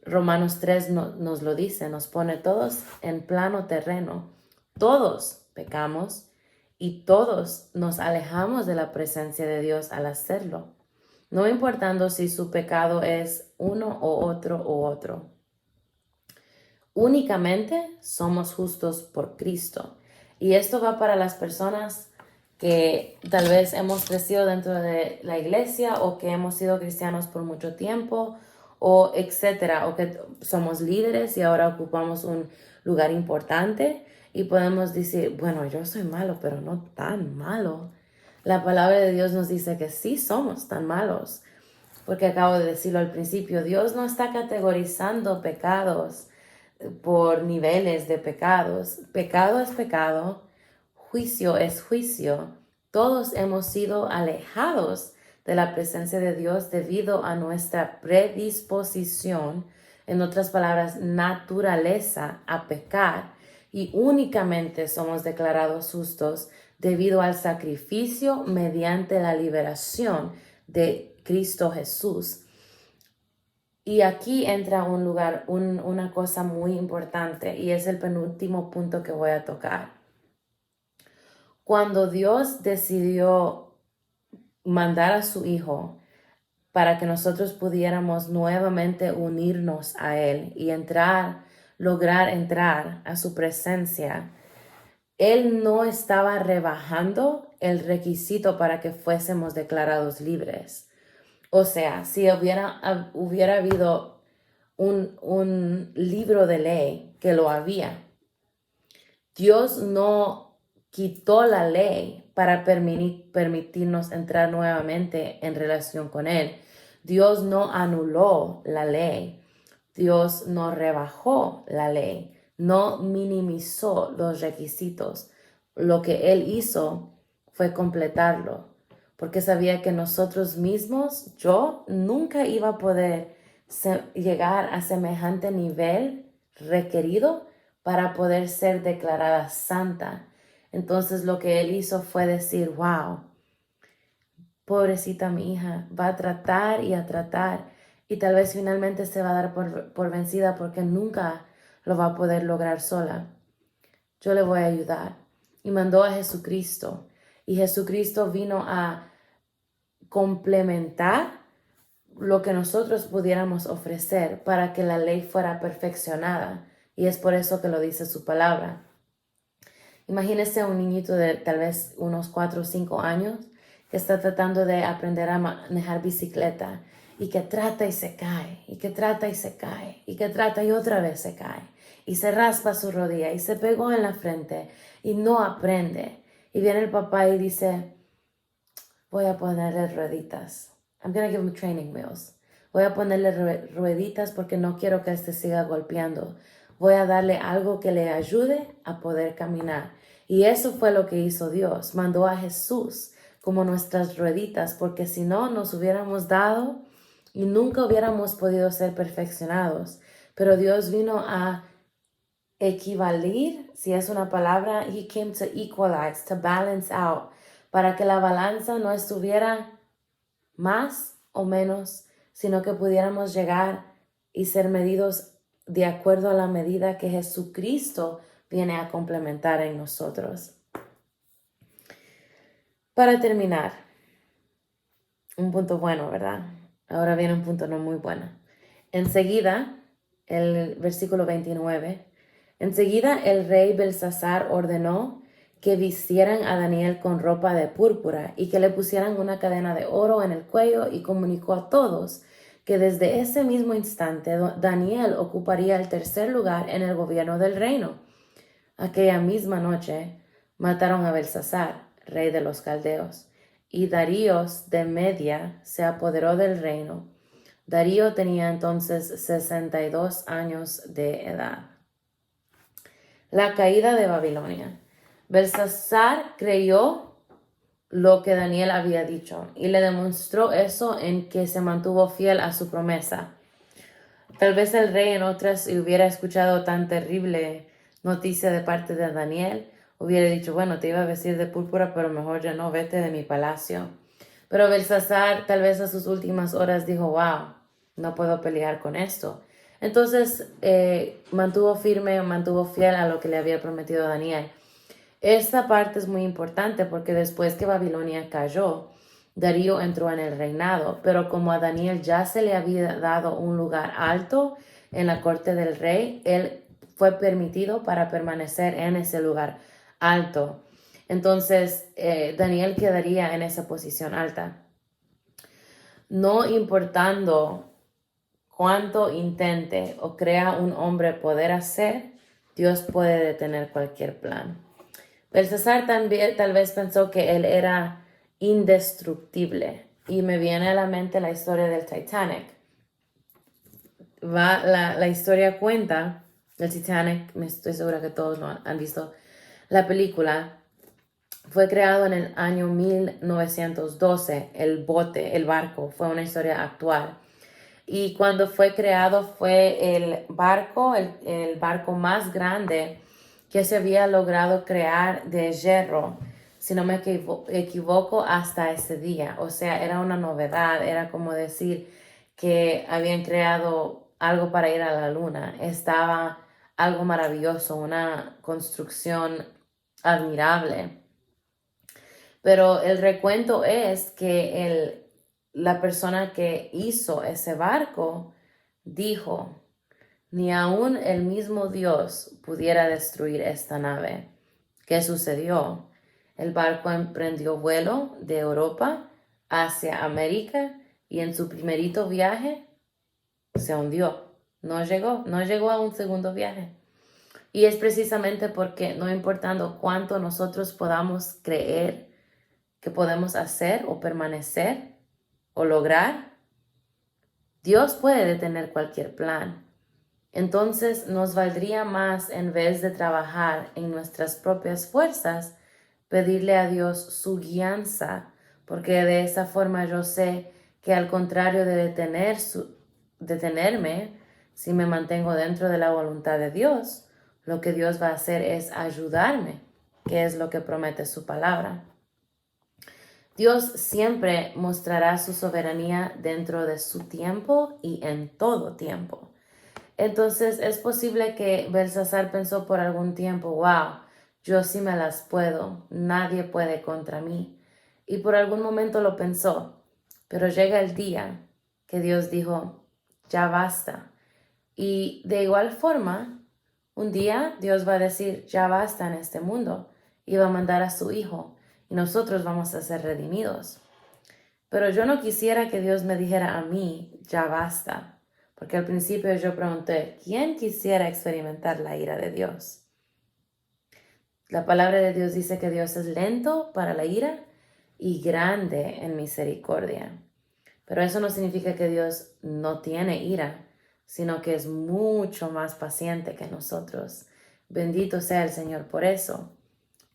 Romanos 3 nos lo dice, nos pone todos en plano terreno. Todos pecamos y todos nos alejamos de la presencia de Dios al hacerlo, no importando si su pecado es uno o otro. Únicamente somos justos por Cristo. Y esto va para las personas que tal vez hemos crecido dentro de la iglesia o que hemos sido cristianos por mucho tiempo o etcétera, o que somos líderes y ahora ocupamos un lugar importante y podemos decir, bueno, yo soy malo, pero no tan malo. La palabra de Dios nos dice que sí somos tan malos, porque acabo de decirlo al principio, Dios no está categorizando pecados por niveles de pecados. Pecado es pecado, juicio es juicio. Todos hemos sido alejados de la presencia de Dios debido a nuestra predisposición, en otras palabras, naturaleza a pecar, y únicamente somos declarados justos debido al sacrificio mediante la liberación de Cristo Jesús. Y aquí entra una cosa muy importante y es el penúltimo punto que voy a tocar. Cuando Dios decidió mandar a su Hijo para que nosotros pudiéramos nuevamente unirnos a Él y lograr entrar a su presencia, Él no estaba rebajando el requisito para que fuésemos declarados libres. O sea, si hubiera habido un libro de ley, que lo había, Dios no quitó la ley para permitirnos entrar nuevamente en relación con Él. Dios no anuló la ley. Dios no rebajó la ley. No minimizó los requisitos. Lo que Él hizo fue completarlo, porque sabía que nosotros mismos, yo nunca iba a poder llegar a semejante nivel requerido para poder ser declarada santa. Entonces lo que Él hizo fue decir, wow, pobrecita mi hija, va a tratar y tal vez finalmente se va a dar por vencida porque nunca lo va a poder lograr sola. Yo le voy a ayudar. Y mandó a Jesucristo. Y Jesucristo vino a complementar lo que nosotros pudiéramos ofrecer para que la ley fuera perfeccionada. Y es por eso que lo dice su palabra. Imagínese un niñito de tal vez unos 4 o 5 años que está tratando de aprender a manejar bicicleta y que trata y se cae, y que trata y se cae, y que trata y otra vez se cae, y se raspa su rodilla y se pegó en la frente y no aprende. Y viene el papá y dice, voy a ponerle rueditas. I'm going to give him training wheels. Voy a ponerle rueditas porque no quiero que él se siga golpeando. Voy a darle algo que le ayude a poder caminar. Y eso fue lo que hizo Dios. Mandó a Jesús como nuestras rueditas, porque si no nos hubiéramos dado y nunca hubiéramos podido ser perfeccionados. Pero Dios vino a equivalir, si es una palabra, He came to equalize, to balance out, para que la balanza no estuviera más o menos, sino que pudiéramos llegar y ser medidos de acuerdo a la medida que Jesucristo viene a complementar en nosotros. Para terminar, un punto bueno, ¿verdad? Ahora viene un punto no muy bueno. Enseguida, el versículo 29, enseguida el rey Belsasar ordenó que vistieran a Daniel con ropa de púrpura y que le pusieran una cadena de oro en el cuello, y comunicó a todos que desde ese mismo instante Daniel ocuparía el tercer lugar en el gobierno del reino. Aquella misma noche mataron a Belsasar, rey de los caldeos, y Darío de Media se apoderó del reino. Darío tenía entonces 62 años de edad. La caída de Babilonia. Belsasar creyó lo que Daniel había dicho y le demostró eso en que se mantuvo fiel a su promesa. Tal vez el rey en otras, si hubiera escuchado tan terrible noticia de parte de Daniel, hubiera dicho, bueno, te iba a vestir de púrpura, pero mejor ya no, vete de mi palacio. Pero Belsasar tal vez a sus últimas horas dijo, wow, no puedo pelear con esto. Entonces mantuvo firme, mantuvo fiel a lo que le había prometido a Daniel. Esta parte es muy importante porque después que Babilonia cayó, Darío entró en el reinado, pero como a Daniel ya se le había dado un lugar alto en la corte del rey, él fue permitido para permanecer en ese lugar alto. Entonces, Daniel quedaría en esa posición alta. No importando cuánto intente o crea un hombre poder hacer, Dios puede detener cualquier plan. Belsasar también tal vez pensó que él era indestructible y me viene a la mente la historia del Titanic. La historia cuenta del Titanic, me estoy segura que todos lo han visto, la película. Fue creado en el año 1912, el barco, fue una historia actual. Y cuando fue creado fue el barco más grande que se había logrado crear de hierro, si no me equivoco, hasta ese día. O sea, era una novedad, era como decir que habían creado algo para ir a la luna. Estaba algo maravilloso, una construcción admirable. Pero el recuento es que la persona que hizo ese barco dijo, ni aún el mismo Dios pudiera destruir esta nave. ¿Qué sucedió? El barco emprendió vuelo de Europa hacia América y en su primerito viaje se hundió. No llegó a un segundo viaje. Y es precisamente porque no importando cuánto nosotros podamos creer que podemos hacer o permanecer o lograr, Dios puede detener cualquier plan. Entonces nos valdría más, en vez de trabajar en nuestras propias fuerzas, pedirle a Dios su guianza, porque de esa forma yo sé que al contrario de detenerme, si me mantengo dentro de la voluntad de Dios, lo que Dios va a hacer es ayudarme, que es lo que promete su palabra. Dios siempre mostrará su soberanía dentro de su tiempo y en todo tiempo. Entonces es posible que Belsasar pensó por algún tiempo, wow, yo sí me las puedo, nadie puede contra mí. Y por algún momento lo pensó, pero llega el día que Dios dijo, ya basta. Y de igual forma, un día Dios va a decir, ya basta en este mundo, y va a mandar a su Hijo, y nosotros vamos a ser redimidos. Pero yo no quisiera que Dios me dijera a mí, ya basta, porque al principio yo pregunté, ¿quién quisiera experimentar la ira de Dios? La palabra de Dios dice que Dios es lento para la ira y grande en misericordia. Pero eso no significa que Dios no tiene ira, sino que es mucho más paciente que nosotros. Bendito sea el Señor por eso.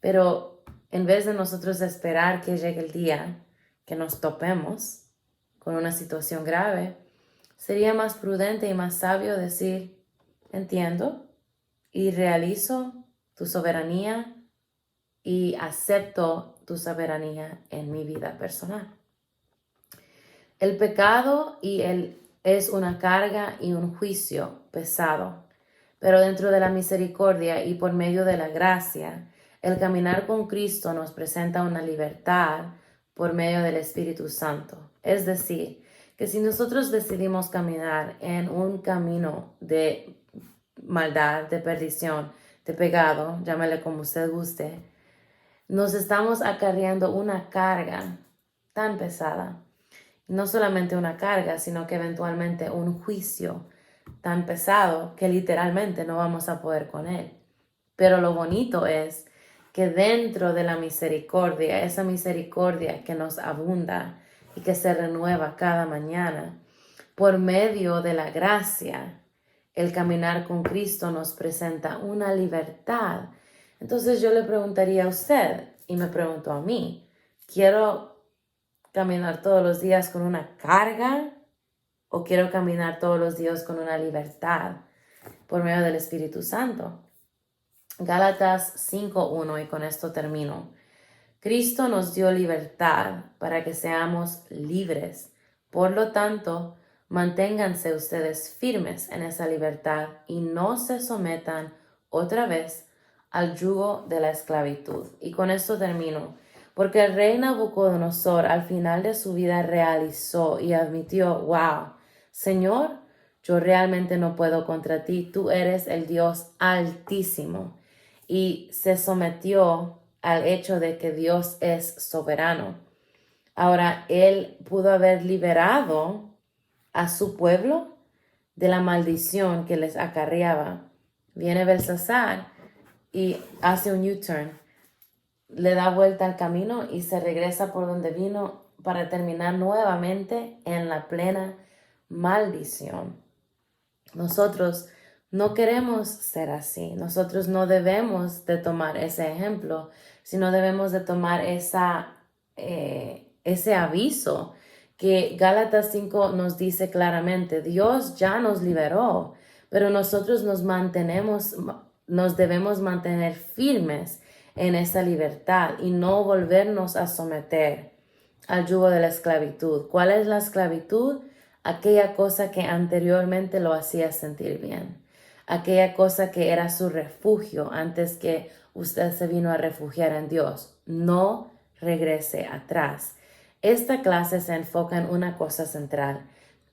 Pero en vez de nosotros esperar que llegue el día que nos topemos con una situación grave, sería más prudente y más sabio decir, entiendo y realizo tu soberanía y acepto tu soberanía en mi vida personal. El pecado es una carga y un juicio pesado, pero dentro de la misericordia y por medio de la gracia, el caminar con Cristo nos presenta una libertad por medio del Espíritu Santo. Es decir, que si nosotros decidimos caminar en un camino de maldad, de perdición, de pecado, llámale como usted guste, nos estamos acarreando una carga tan pesada. No solamente una carga, sino que eventualmente un juicio tan pesado que literalmente no vamos a poder con él. Pero lo bonito es que dentro de la misericordia, esa misericordia que nos abunda y que se renueva cada mañana, por medio de la gracia, el caminar con Cristo nos presenta una libertad. Entonces yo le preguntaría a usted, y me pregunto a mí, ¿quiero caminar todos los días con una carga o quiero caminar todos los días con una libertad por medio del Espíritu Santo? Gálatas 5:1, y con esto termino. Cristo nos dio libertad para que seamos libres. Por lo tanto, manténganse ustedes firmes en esa libertad y no se sometan otra vez al yugo de la esclavitud. Y con esto termino. Porque el rey Nabucodonosor al final de su vida realizó y admitió, wow, Señor, yo realmente no puedo contra ti, tú eres el Dios altísimo. Y se sometió al hecho de que Dios es soberano. Ahora, él pudo haber liberado a su pueblo de la maldición que les acarreaba. Viene Belsasar y hace un U-turn, le da vuelta al camino y se regresa por donde vino para terminar nuevamente en la plena maldición. Nosotros no queremos ser así. Nosotros no debemos de tomar ese ejemplo, sino debemos de tomar ese aviso que Gálatas 5 nos dice claramente. Dios ya nos liberó, pero nosotros nos debemos mantener firmes en esa libertad y no volvernos a someter al yugo de la esclavitud. ¿Cuál es la esclavitud? Aquella cosa que anteriormente lo hacía sentir bien. Aquella cosa que era su refugio antes que usted se vino a refugiar en Dios. No regrese atrás. Esta clase se enfoca en una cosa central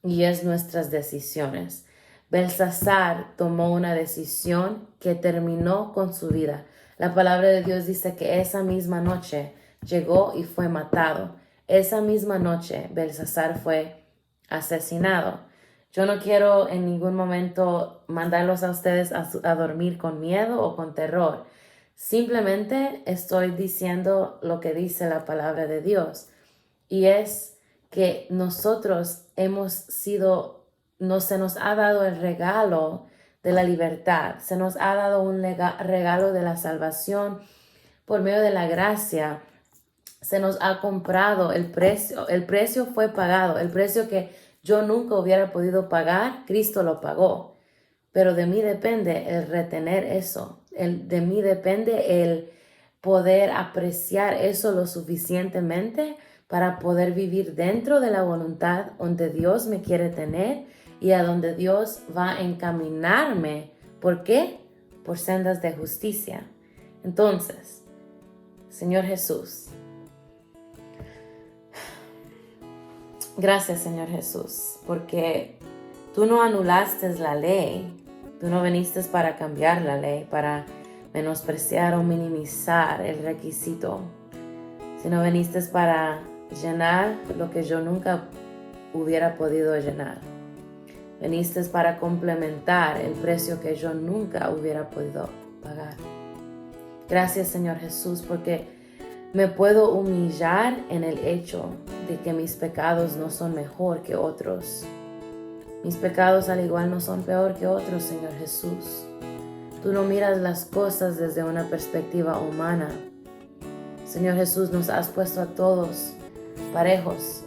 y es nuestras decisiones. Belsasar tomó una decisión que terminó con su vida. La palabra de Dios dice que esa misma noche llegó y fue matado. Esa misma noche Belsasar fue asesinado. Yo no quiero en ningún momento mandarlos a ustedes a dormir con miedo o con terror. Simplemente estoy diciendo lo que dice la palabra de Dios. Y es que nosotros se nos ha dado el regalo de la libertad. Se nos ha dado un regalo de la salvación por medio de la gracia. Se nos ha comprado el precio fue pagado, el precio que yo nunca hubiera podido pagar, Cristo lo pagó. Pero de mí depende el retener eso, de mí depende el poder apreciar eso lo suficientemente para poder vivir dentro de la voluntad donde Dios me quiere tener y a donde Dios va a encaminarme. ¿Por qué? Por sendas de justicia. Entonces, Señor Jesús, gracias, Señor Jesús, porque tú no anulaste la ley, tú no viniste para cambiar la ley, para menospreciar o minimizar el requisito, sino viniste para llenar lo que yo nunca hubiera podido llenar. Viniste para complementar el precio que yo nunca hubiera podido pagar. Gracias, Señor Jesús, porque me puedo humillar en el hecho de que mis pecados no son mejor que otros. Mis pecados al igual no son peor que otros, Señor Jesús. Tú no miras las cosas desde una perspectiva humana. Señor Jesús, nos has puesto a todos parejos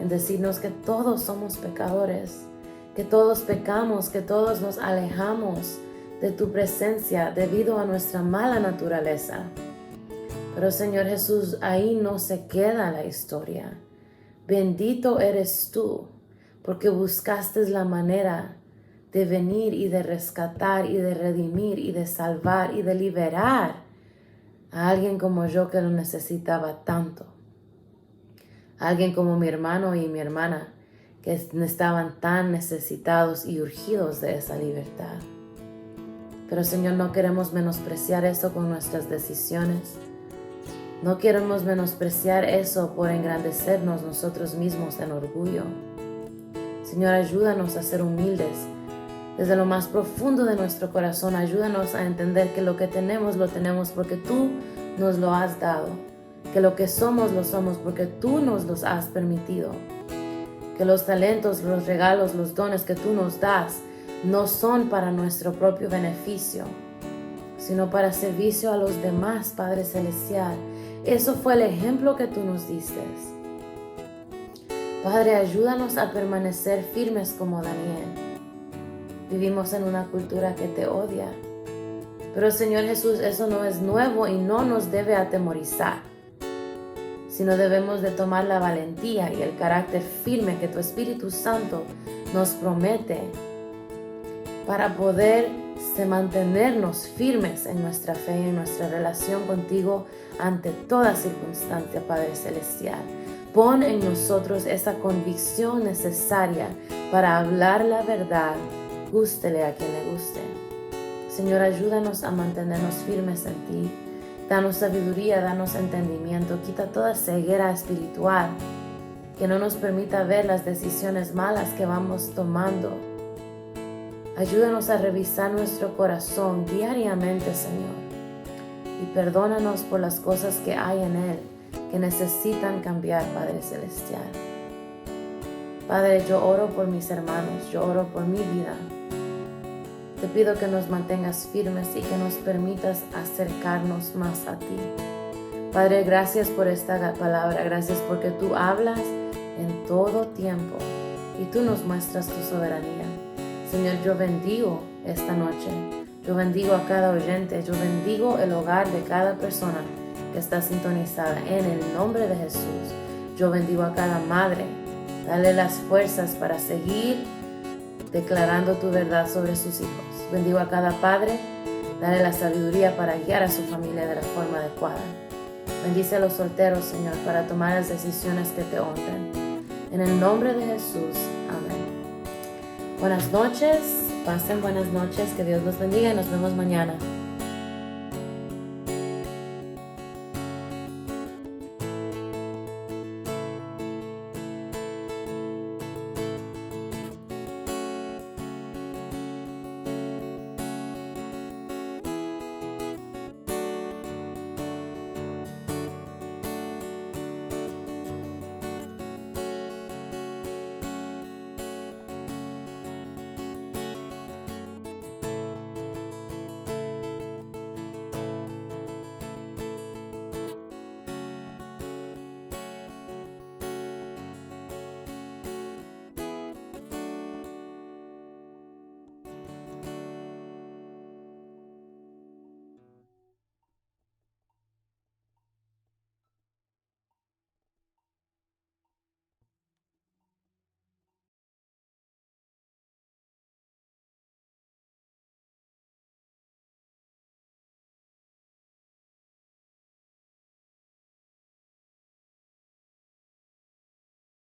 en decirnos que todos somos pecadores, que todos pecamos, que todos nos alejamos de tu presencia debido a nuestra mala naturaleza. Pero Señor Jesús, ahí no se queda la historia. Bendito eres tú, porque buscaste la manera de venir y de rescatar y de redimir y de salvar y de liberar a alguien como yo que lo necesitaba tanto. Alguien como mi hermano y mi hermana que estaban tan necesitados y urgidos de esa libertad. Pero Señor, no queremos menospreciar eso con nuestras decisiones. No queremos menospreciar eso por engrandecernos nosotros mismos en orgullo. Señor, ayúdanos a ser humildes desde lo más profundo de nuestro corazón. Ayúdanos a entender que lo que tenemos lo tenemos porque tú nos lo has dado, que lo que somos lo somos porque tú nos los has permitido, que los talentos, los regalos, los dones que tú nos das no son para nuestro propio beneficio, sino para servicio a los demás, Padre Celestial. Eso fue el ejemplo que tú nos diste. Padre, ayúdanos a permanecer firmes como Daniel. Vivimos en una cultura que te odia, pero Señor Jesús, eso no es nuevo y no nos debe atemorizar, sino debemos de tomar la valentía y el carácter firme que tu Espíritu Santo nos promete para poder mantenernos firmes en nuestra fe y en nuestra relación contigo ante toda circunstancia, Padre Celestial. Pon en nosotros esa convicción necesaria para hablar la verdad, gústele a quien le guste. Señor, ayúdanos a mantenernos firmes en ti. Danos sabiduría, danos entendimiento, quita toda ceguera espiritual que no nos permita ver las decisiones malas que vamos tomando. Ayúdanos a revisar nuestro corazón diariamente, Señor, y perdónanos por las cosas que hay en él que necesitan cambiar, Padre Celestial. Padre, yo oro por mis hermanos, yo oro por mi vida. Te pido que nos mantengas firmes y que nos permitas acercarnos más a ti. Padre, gracias por esta palabra, gracias porque tú hablas en todo tiempo y tú nos muestras tu soberanía. Señor, yo bendigo esta noche, yo bendigo a cada oyente, yo bendigo el hogar de cada persona que está sintonizada en el nombre de Jesús. Yo bendigo a cada madre, dale las fuerzas para seguir declarando tu verdad sobre sus hijos. Bendigo a cada padre, dale la sabiduría para guiar a su familia de la forma adecuada. Bendice a los solteros, Señor, para tomar las decisiones que te honren. En el nombre de Jesús, amén. Buenas noches, pasen buenas noches, que Dios los bendiga y nos vemos mañana.